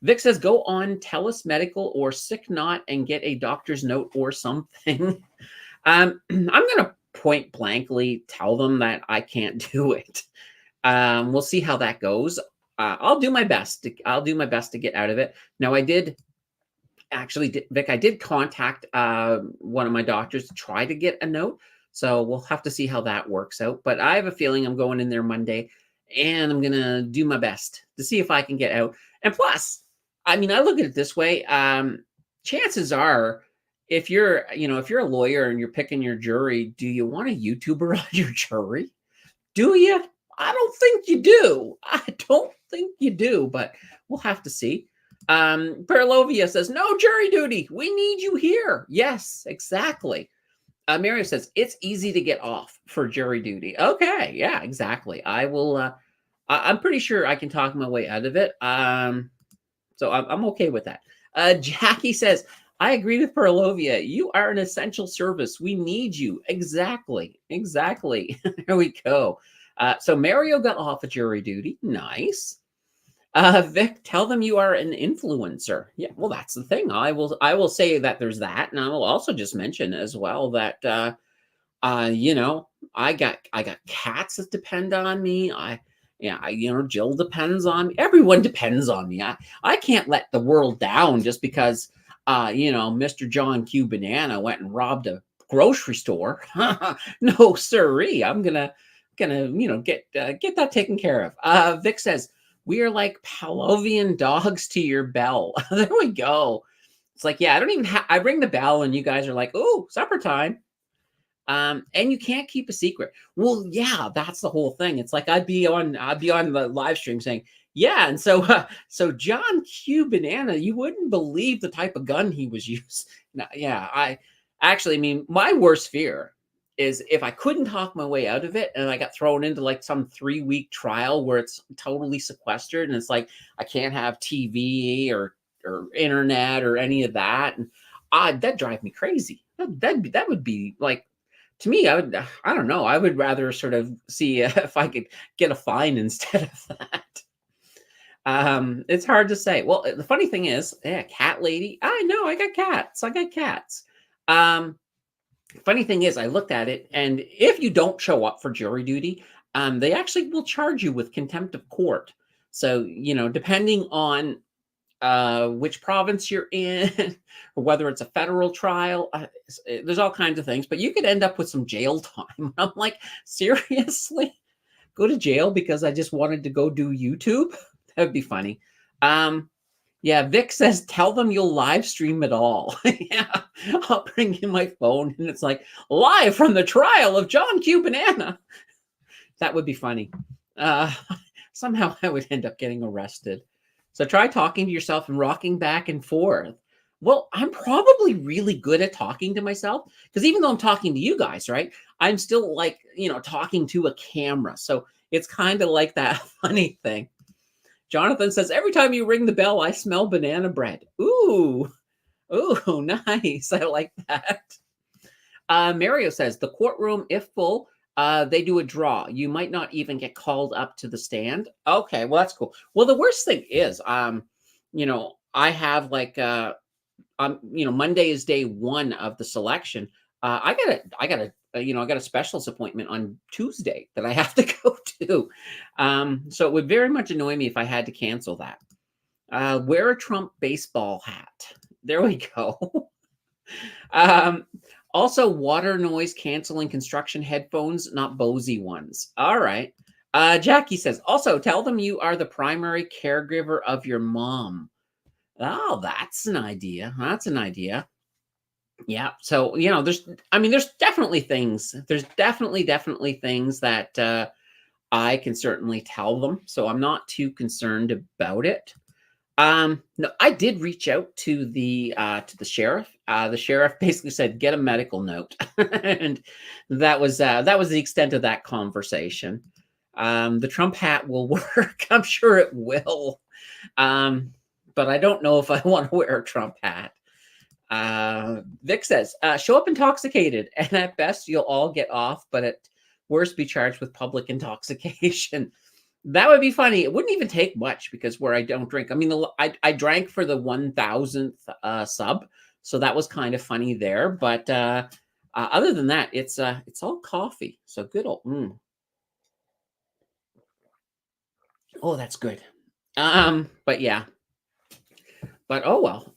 S1: Vic says, go on TELUS Medical or Sick Knot and get a doctor's note or something. I'm going to point blankly tell them that I can't do it. We'll see how that goes. I'll do my best. I'll do my best to get out of it. Now, I did Vic, I did contact one of my doctors to try to get a note. So we'll have to see how that works out. But I have a feeling I'm going in there Monday and I'm going to do my best to see if I can get out. And plus, I mean, I look at it this way. Chances are, if you're a lawyer and you're picking your jury, do you want a YouTuber on your jury? Do you? I don't think you do. I don't think you do, but we'll have to see. Perlovia says, no jury duty. We need you here. Yes, exactly. Mario says, it's easy to get off for jury duty. Okay, yeah, exactly. I will, I'm pretty sure I can talk my way out of it. So I'm okay with that. Jackie says, I agree with Perlovia. You are an essential service. We need you. Exactly. Exactly. There we go. So Mario got off of jury duty. Nice. Vic, tell them you are an influencer. Yeah, well, that's the thing. I will say that there's that, and I will also just mention as well that I got cats that depend on me. Jill depends on me. Everyone depends on me. I can't let the world down just because Mr. John Q Banana went and robbed a grocery store. No, sirree. I'm gonna get that taken care of. Vic says, we are like Pavlovian dogs to your bell. There we go. It's like, yeah, I don't even I ring the bell and you guys are like, oh, supper time. And you can't keep a secret. Well, yeah, that's the whole thing. It's like I'd be on the live stream saying, yeah, and so John Q Banana, you wouldn't believe the type of gun he was using. No, yeah, I mean, my worst fear is if I couldn't talk my way out of it and I got thrown into like some 3-week trial where it's totally sequestered and it's like I can't have TV or internet or any of that, and that'd drive me crazy. That would be like, to me, I don't know. I would rather sort of see if I could get a fine instead of that. It's hard to say. Well, the funny thing is, yeah, cat lady. I know I got cats. Funny thing is, I looked at it, and if you don't show up for jury duty, they actually will charge you with contempt of court. So, depending on which province you're in, or whether it's a federal trial. There's all kinds of things, but you could end up with some jail time. I'm like, seriously? Go to jail because I just wanted to go do YouTube? That would be funny. Yeah, Vic says, tell them you'll live stream it all. Yeah, I'll bring in my phone and it's like, live from the trial of John Q. Banana. That would be funny. Somehow I would end up getting arrested. So try talking to yourself and rocking back and forth. Well, I'm probably really good at talking to myself because even though I'm talking to you guys, right, I'm still like, talking to a camera. So it's kind of like that funny thing. Jonathan says, every time you ring the bell, I smell banana bread. Ooh, nice. I like that. Mario says, the courtroom, if full, they do a draw. You might not even get called up to the stand. Okay, well, that's cool. Well, the worst thing is, I have like, Monday is day one of the selection. I got a specialist appointment on Tuesday that I have to go to. So it would very much annoy me if I had to cancel that. Wear a Trump baseball hat. There we go. Also, water noise canceling construction headphones, not Bose ones. All right. Jackie says, also tell them you are the primary caregiver of your mom. Oh, that's an idea. That's an idea. Yeah. So, there's definitely things. There's definitely things that I can certainly tell them. So I'm not too concerned about it. No, I did reach out to the sheriff. The sheriff basically said, get a medical note. And that was the extent of that conversation. The Trump hat will work. I'm sure it will. But I don't know if I want to wear a Trump hat. Vic says, show up intoxicated, and at best you'll all get off, but at worst be charged with public intoxication. That would be funny. It wouldn't even take much because where I don't drink. I mean, I drank for the 1,000th sub, so that was kind of funny there. But other than that, it's all coffee. So good old. Oh, that's good. But yeah. But oh well.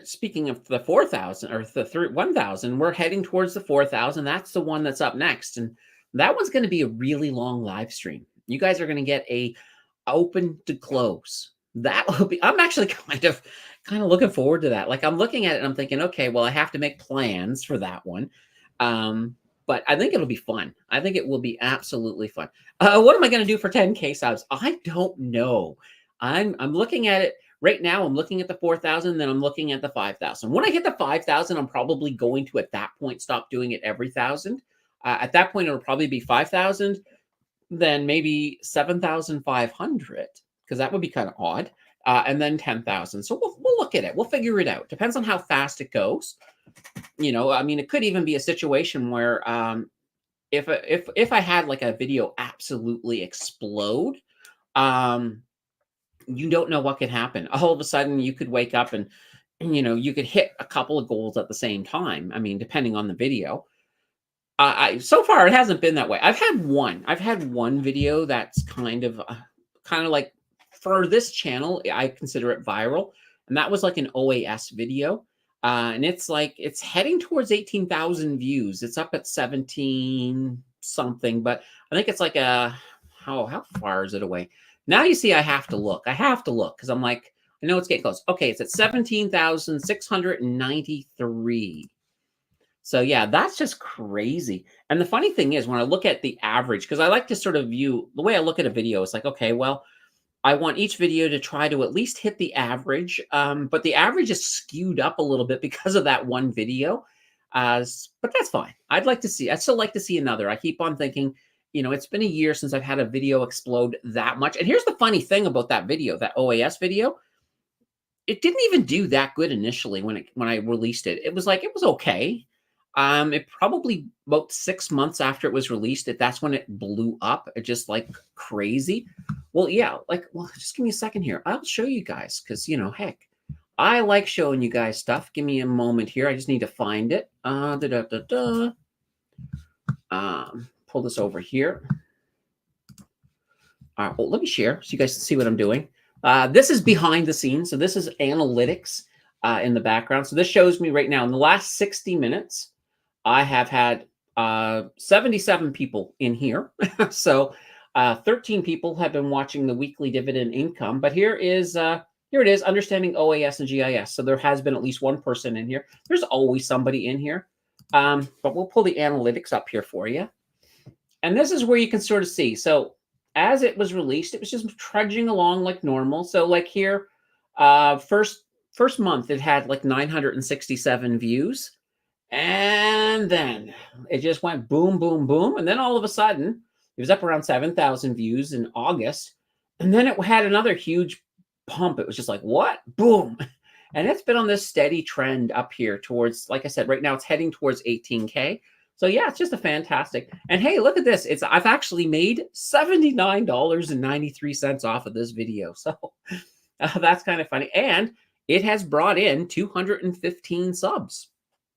S1: Speaking of the 4,000 or the 1,000, we're heading towards the 4,000. That's the one that's up next, and that one's going to be a really long live stream. You guys are going to get a open to close. That will be. I'm actually kind of looking forward to that. Like I'm looking at it and I'm thinking, okay, well, I have to make plans for that one. But I think it'll be fun. I think it will be absolutely fun. What am I going to do for 10K subs? I don't know. I'm looking at it. Right now, I'm looking at the 4,000, then I'm looking at the 5,000. When I hit the 5,000, I'm probably going to, at that point, stop doing it every 1,000. At that point, it'll probably be 5,000, then maybe 7,500, because that would be kind of odd, and then 10,000. So we'll look at it. We'll figure it out. Depends on how fast it goes. It could even be a situation where if I had like a video absolutely explode, you don't know what could happen. All of a sudden, you could wake up and, you could hit a couple of goals at the same time. I mean, depending on the video. So far, it hasn't been that way. I've had one video that's kind of like, for this channel, I consider it viral. And that was like an OAS video. And it's heading towards 18,000 views. It's up at 17 something, but I think it's like how far is it away? Now you see I have to look because I'm like, I know it's getting close. Okay, it's at 17,693. So yeah, that's just crazy. And the funny thing is when I look at the average, because I like to sort of view, the way I look at a video, it's like, okay, well, I want each video to try to at least hit the average. But the average is skewed up a little bit because of that one video. But that's fine. I'd still like to see another. I keep on thinking, it's been a year since I've had a video explode that much. And here's the funny thing about that video, that OAS video. It didn't even do that good initially when I released it. It was okay. It probably about 6 months after it was released, that's when it blew up. It just like crazy. Well, yeah, just give me a second here. I'll show you guys because, heck, I like showing you guys stuff. Give me a moment here. I just need to find it. Pull this over here. Well, let me share so you guys can see what I'm doing. This is behind the scenes. So this is analytics in the background. So this shows me right now in the last 60 minutes, I have had 77 people in here. So 13 people have been watching the weekly dividend income. But here it is, understanding OAS and GIS. So there has been at least one person in here. There's always somebody in here. But we'll pull the analytics up here for you. And this is where you can sort of see. So as it was released, it was just trudging along like normal. So like here, first month, it had like 967 views. And then it just went boom, boom, boom. And then all of a sudden, it was up around 7,000 views in August. And then it had another huge pump. It was just like, what? Boom. And it's been on this steady trend up here towards, like I said, right now it's heading towards 18K. So yeah, it's just a fantastic. And hey, look at this. I've actually made $79.93 off of this video. So that's kind of funny. And it has brought in 215 subs.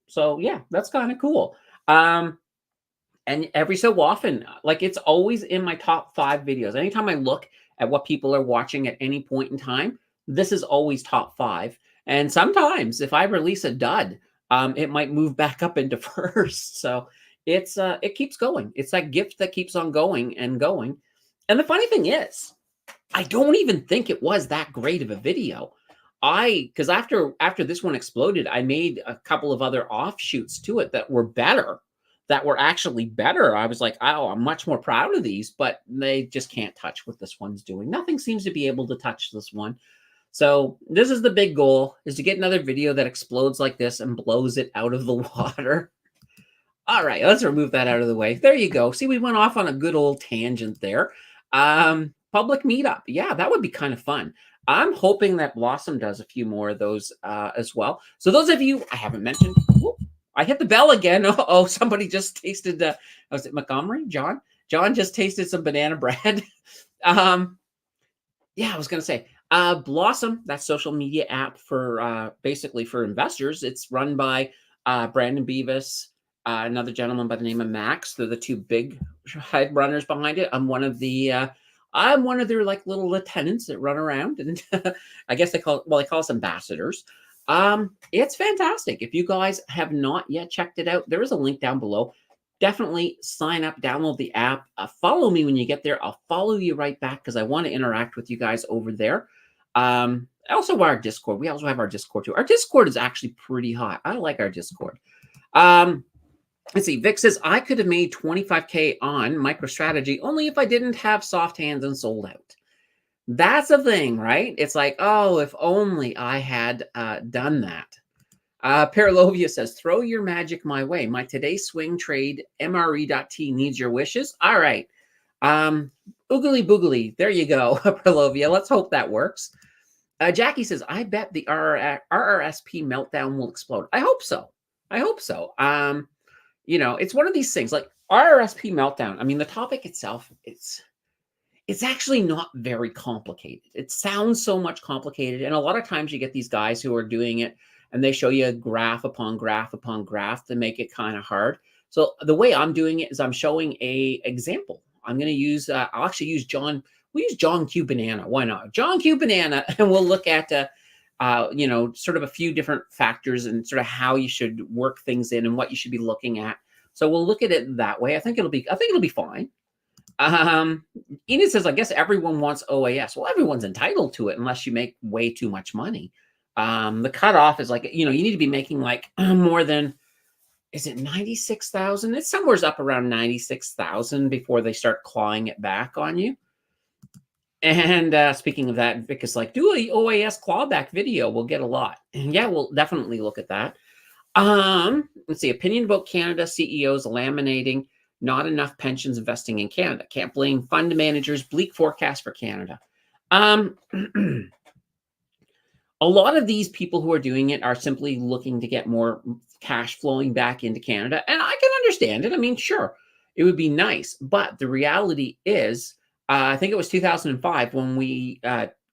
S1: So yeah, that's kind of cool. And every so often, like it's always in my top 5 videos. Anytime I look at what people are watching at any point in time, this is always top 5. And sometimes if I release a dud, it might move back up into first. So it keeps going. It's that gift that keeps on going and going. And the funny thing is, I don't even think it was that great of a video. Because after this one exploded, I made a couple of other offshoots to it that were better, that were actually better. I was like, oh, I'm much more proud of these, but they just can't touch what this one's doing. Nothing seems to be able to touch this one. So this is the big goal, is to get another video that explodes like this and blows it out of the water. All right, let's remove that out of the way. There you go. See, we went off on a good old tangent there. Public meetup. Yeah, that would be kind of fun. I'm hoping that Blossom does a few more of those as well. So those of you I haven't mentioned, whoop, I hit the bell again. Oh, somebody just tasted, was it Montgomery? John? John just tasted some banana bread. Yeah, I was going to say, Blossom, that social media app for basically for investors. It's run by Brandon Beavis, another gentleman by the name of Max. They're the two big head runners behind it. I'm one of their like little lieutenants that run around, and I guess they call us ambassadors. It's fantastic. If you guys have not yet checked it out, there is a link down below. Definitely sign up, download the app, follow me when you get there. I'll follow you right back because I want to interact with you guys over there. Also our Discord. We also have our Discord too. Our Discord is actually pretty hot. I like our Discord. Let's see. Vic says, I could have made 25K on MicroStrategy only if I didn't have soft hands and sold out. That's a thing, right? It's like, oh, if only I had done that. Paralovia says, throw your magic my way. My today's swing trade MRE.T needs your wishes. All right. Oogly boogly. There you go, Paralovia. Let's hope that works. Jackie says, I bet the RRSP meltdown will explode. I hope so. I hope so. You know, it's one of these things like RRSP meltdown. I mean, the topic itself, it's actually not very complicated. It sounds so much complicated. And a lot of times you get these guys who are doing it and they show you a graph upon graph upon graph to make it kind of hard. So the way I'm doing it is I'm showing a example. I'm going to use, I'll actually use John. We'll use John Q Banana. Why not? John Q Banana. And we'll look at, you know, sort of a few different factors and sort of how you should work things in and what you should be looking at. So we'll look at it that way. I think it'll be fine. Enid says, I guess everyone wants OAS. Well, everyone's entitled to it unless you make way too much money. The cutoff is like, you know, you need to be making like more than, is it 96,000? It's somewhere up around 96,000 before they start clawing it back on you. And speaking of that, Vic is like, do a OAS clawback video. We'll get a lot. And yeah, we'll definitely look at that. Let's see. Opinion about Canada CEOs laminating not enough pensions investing in Canada. Can't blame fund managers. Bleak forecast for Canada. A lot of these people who are doing it are simply looking to get more cash flowing back into Canada. And I can understand it. I mean, sure, it would be nice. But the reality is, I think it was 2005 when we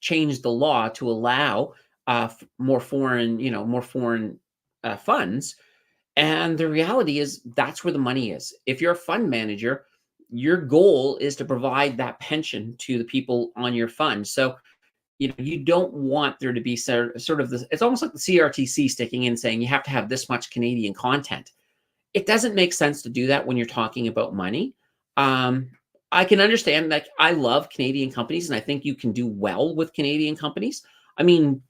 S1: changed the law to allow more foreign, funds. And the reality is that's where the money is. If you're a fund manager, your goal is to provide that pension to the people on your fund. So you don't want there to be sort of this, it's almost like the CRTC sticking in saying you have to have this much Canadian content. It doesn't make sense to do that when you're talking about money. Um, I can understand, like, I love Canadian companies and I think you can do well with Canadian companies. I mean,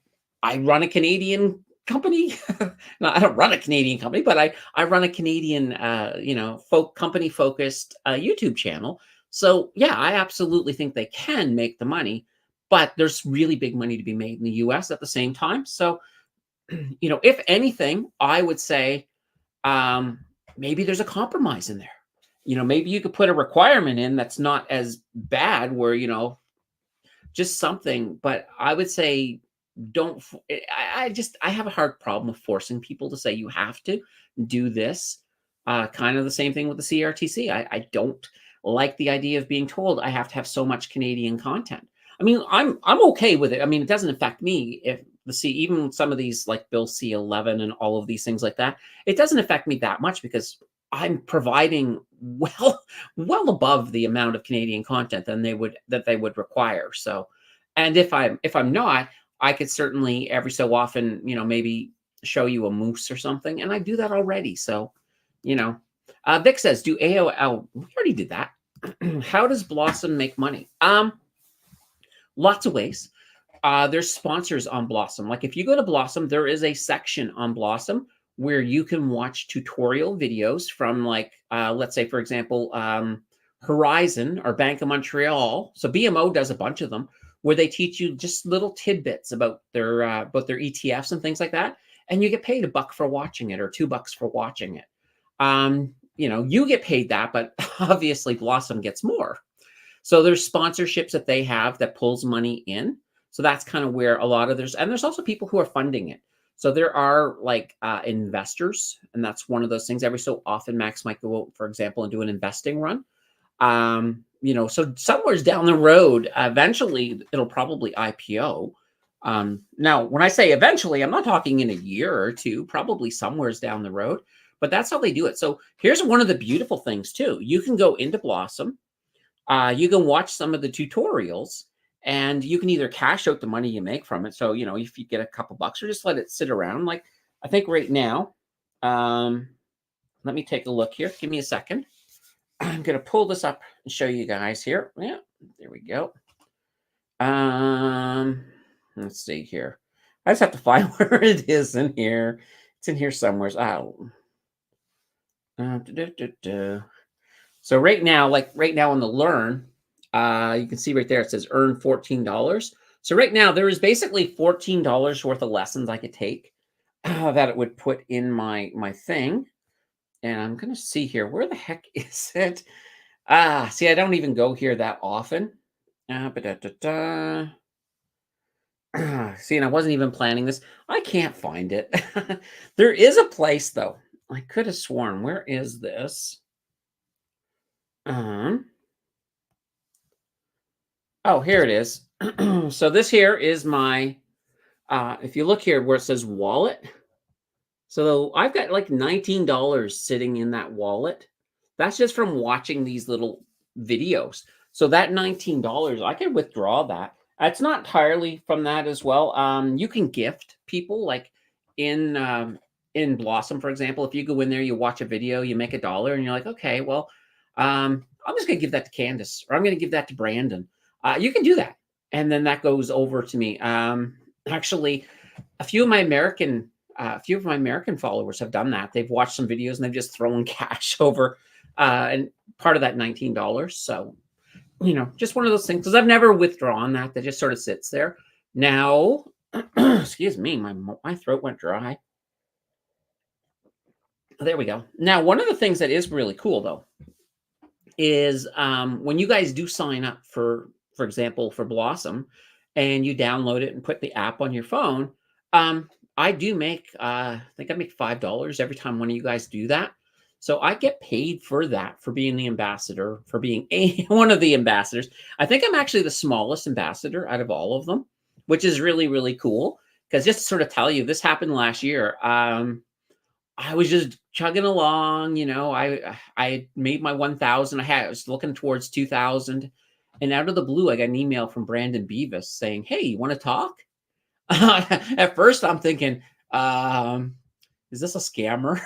S1: I run a Canadian company. No, I don't run a Canadian company, but I run a Canadian company focused YouTube channel. So yeah, I absolutely think they can make the money, but there's really big money to be made in the US at the same time. So, if anything, I would say um, maybe there's a compromise in there. Maybe you could put a requirement in that's not as bad where, just something, but I would say don't, I have a hard problem with forcing people to say you have to do this. Kind of the same thing with the CRTC. I don't like the idea of being told I have to have so much Canadian content. I mean, I'm okay with it. I mean, it doesn't affect me if even some of these like Bill C-11 and all of these things like that, it doesn't affect me that much because I'm providing well above the amount of Canadian content than they would require. So, and if I'm not, I could certainly every so often, maybe show you a moose or something, and I do that already. So, you know, Vic says, "Do AOL?" We already did that. How does Blossom make money? Lots of ways. There's sponsors on Blossom. Like if you go to Blossom, there is a section on Blossom where you can watch tutorial videos from like, let's say, for example, Horizon or Bank of Montreal. So BMO does a bunch of them where they teach you just little tidbits about their ETFs and things like that. And you get paid $1 for watching it or $2 for watching it. You get paid that, but obviously Blossom gets more. So there's sponsorships that they have that pulls money in. So that's kind of where a lot of there's also people who are funding it. So there are like investors, and that's one of those things. Every so often, Max might go out, for example, and do an investing run. So somewhere's down the road, eventually it'll probably IPO. Now, when I say eventually, I'm not talking in a year or two, probably somewhere's down the road, but that's how they do it. So here's one of the beautiful things too. You can go into Blossom. You can watch some of the tutorials and you can either cash out the money you make from it. So, if you get a couple bucks or just let it sit around. Like I think right now, let me take a look here. Give me a second. I'm going to pull this up and show you guys here. Yeah, there we go. Let's see here. I just have to find where it is in here. It's in here somewhere. Oh. So right now on the Learn, you can see right there, it says earn $14. So right now there is basically $14 worth of lessons I could take that it would put in my thing. And I'm going to see here, where the heck is it? See, I don't even go here that often. See, and I wasn't even planning this. I can't find it. There is a place though. I could have sworn. Where is this? Oh, here it is. So this here is my, if you look here where it says wallet. So I've got like $19 sitting in that wallet. That's just from watching these little videos. So that $19, I can withdraw that. It's not entirely from that as well. You can gift people like in Blossom, for example. If you go in there, you watch a video, you make $1, and you're like, okay, well, I'm just gonna give that to Candace, or I'm gonna give that to Brandon. You can do that, and then that goes over to me. Actually, a few of my American followers have done that. They've watched some videos and they've just thrown cash over, and part of that $19. So, just one of those things, because I've never withdrawn that. That just sort of sits there. Now, excuse me, my throat went dry. There we go. Now, one of the things that is really cool though is when you guys do sign up for example, for Blossom, and you download it and put the app on your phone, I do make, I think I make $5 every time one of you guys do that. So I get paid for that, for being the ambassador, for being one of the ambassadors. I think I'm actually the smallest ambassador out of all of them, which is really, really cool. Because just to sort of tell you, this happened last year. I was just chugging along, I made my 1,000. I was looking towards 2,000. And out of the blue, I got an email from Brandon Beavis saying, "Hey, you want to talk?" At first, I'm thinking, is this a scammer?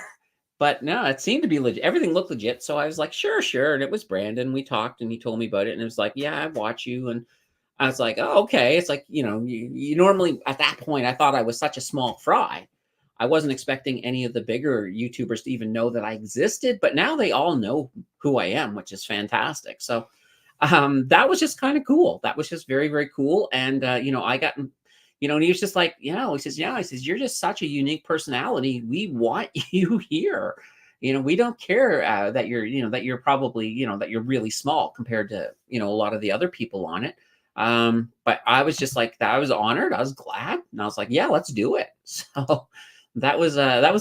S1: But no, it seemed to be legit. Everything looked legit. So I was like, sure, sure. And it was Brandon. We talked and he told me about it. And it was like, yeah, I watch you. And I was like, oh, okay. It's like, you normally at that point, I thought I was such a small fry. I wasn't expecting any of the bigger YouTubers to even know that I existed. But now they all know who I am, which is fantastic. So that was just kind of cool. That was just very, very cool. And, I got and he was just like, he says, yeah, he says, you're just such a unique personality. We want you here. We don't care that that you're probably, that you're really small compared to, a lot of the other people on it. But I was just like, I was honored. I was glad. And I was like, yeah, let's do it. So that was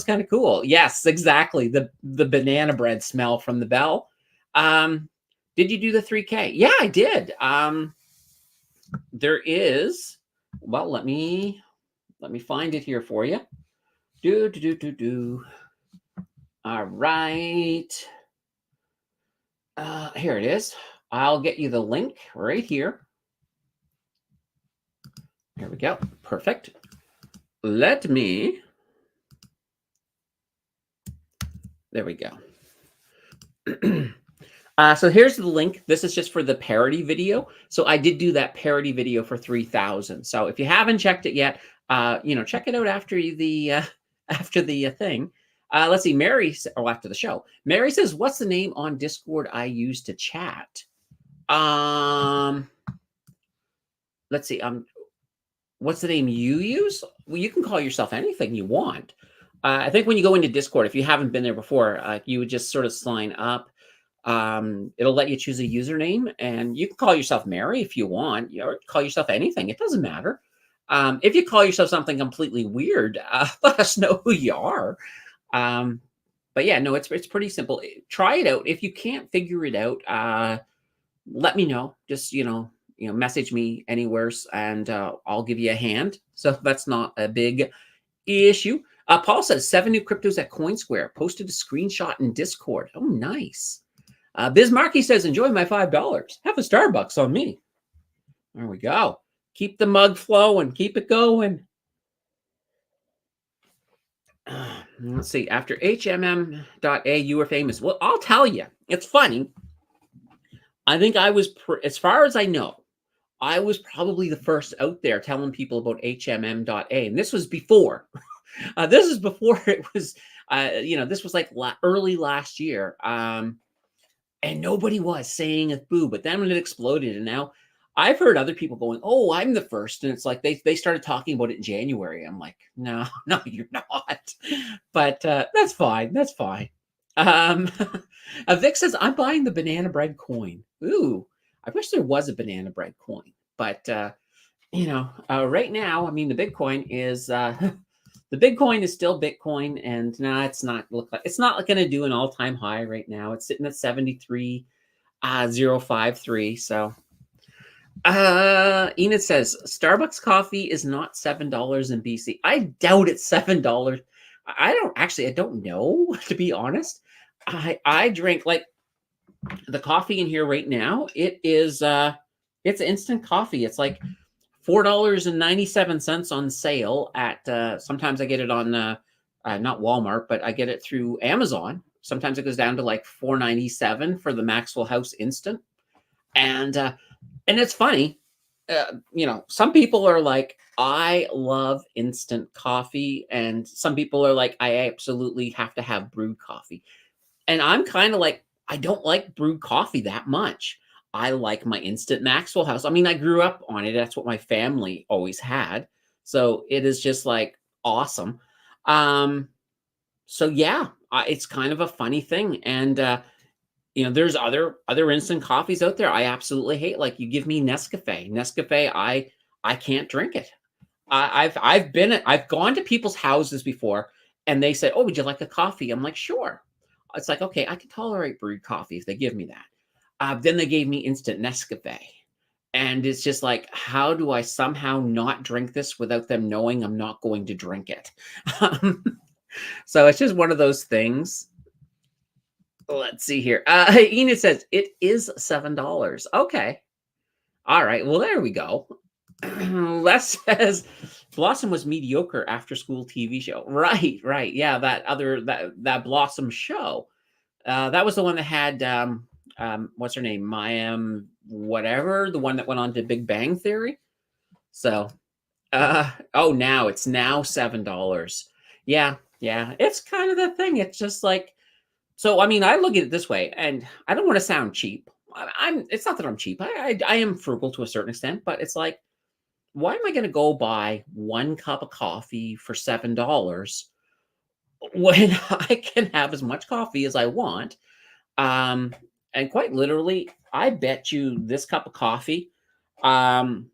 S1: kind of cool. Yes, exactly. The banana bread smell from the bell. Did you do the 3K? Yeah, I did. There is, well, let me find it here for you. All right. Here it is. I'll get you the link right here. Here we go. Perfect. There we go. So here's the link. This is just for the parody video. So I did do that parody video for 3,000. So if you haven't checked it yet, check it out after the thing. Let's see. After the show, Mary says, "What's the name on Discord I use to chat?" Let's see. What's the name you use? Well, you can call yourself anything you want. I think when you go into Discord, if you haven't been there before, you would just sort of sign up. It'll let you choose a username, and you can call yourself Mary if you want, or call yourself anything. It doesn't matter. If you call yourself something completely weird, let us know who you are. But yeah, no, it's pretty simple. Try it out. If you can't figure it out, let me know. Just message me anywhere, and I'll give you a hand. So that's not a big issue. Paul says 7 new cryptos at CoinSquare. Posted a screenshot in Discord. Oh, nice. Bismarcky says, enjoy my $5. Have a Starbucks on me. There we go. Keep the mug flowing. Keep it going. Let's see. After HMM.A, you were famous. Well, I'll tell you. It's funny. I think I was, as far as I know, I was probably the first out there telling people about HMM.A. And this was before. This is before it was, this was like early last year. And nobody was saying a boo, but then when it exploded, and now I've heard other people going, "Oh, I'm the first," and it's like they started talking about it in January. I'm like, no, you're not. But that's fine. That's fine. Vic says, "I'm buying the banana bread coin." Ooh, I wish there was a banana bread coin, but right now, I mean, the Bitcoin is. The Bitcoin is still Bitcoin, and no, it's not going to do an all-time high right now. It's sitting at 73,053. So, Enid says Starbucks coffee is not $7 in BC. I doubt it's $7. I don't know, to be honest. I drink like the coffee in here right now. It is it's instant coffee. It's like $4.97 on sale at sometimes I get it on not Walmart, but I get it through Amazon. Sometimes it goes down to like $4.97 for the Maxwell House Instant. And it's funny, some people are like, I love instant coffee, and some people are like, I absolutely have to have brewed coffee. And I'm kind of like, I don't like brewed coffee that much. I like my instant Maxwell House. I mean, I grew up on it. That's what my family always had. So it is just like awesome. So yeah, it's kind of a funny thing. And there's other instant coffees out there I absolutely hate. Like, you give me Nescafe. Nescafe, I can't drink it. I've gone to people's houses before, and they said, "Oh, would you like a coffee?" I'm like, "Sure." It's like, okay, I can tolerate brewed coffee if they give me that. Then they gave me instant Nescafe. And it's just like, how do I somehow not drink this without them knowing I'm not going to drink it? So it's just one of those things. Let's see here. Enid says, it is $7. Okay. All right. Well, there we go. Les says Blossom was mediocre after school TV show. Right, right. Yeah, that Blossom show. That was the one that had what's her name? Mayim whatever, the one that went on to Big Bang Theory. So oh, now $7. Yeah, yeah. It's kind of the thing. It's just like, so I mean, I look at it this way, and I don't want to sound cheap. I'm it's not that I'm cheap. I am frugal to a certain extent, but it's like, why am I going to go buy one cup of coffee for $7 when I can have as much coffee as I want? And quite literally, I bet you this cup of coffee, um,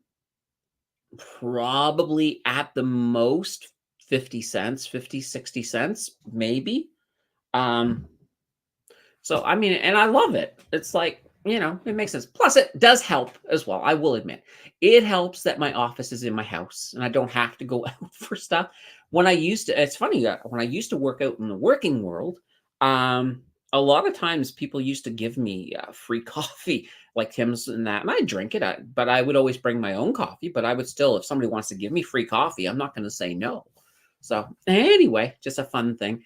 S1: probably at the most 50 cents, 50, 60 cents, maybe. Um, so I mean, and I love it. It's like, it makes sense. Plus, it does help as well. I will admit, it helps that my office is in my house and I don't have to go out for stuff. When I used to, it's funny that when I used to work out in the working world, um, a lot of times people used to give me free coffee, like Tim's and that, and I drink it. But I would always bring my own coffee. But I would still, if somebody wants to give me free coffee, I'm not going to say no. So anyway, just a fun thing.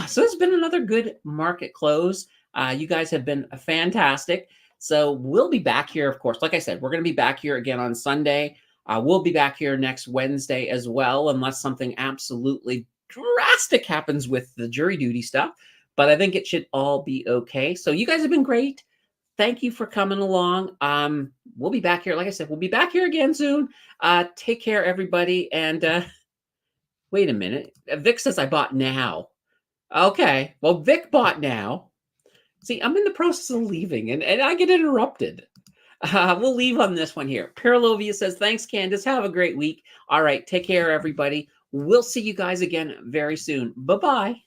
S1: So it's been another good market close. You guys have been fantastic. So we'll be back here, of course. Like I said, we're going to be back here again on Sunday. We'll be back here next Wednesday as well, unless something absolutely drastic happens with the jury duty stuff. But I think it should all be okay. So you guys have been great. Thank you for coming along. We'll be back here. Like I said, we'll be back here again soon. Take care, everybody. And wait a minute. Vic says I bought now. Okay. Well, Vic bought now. See, I'm in the process of leaving, and I get interrupted. We'll leave on this one here. Paralovia says, thanks, Candace. Have a great week. All right. Take care, everybody. We'll see you guys again very soon. Bye-bye.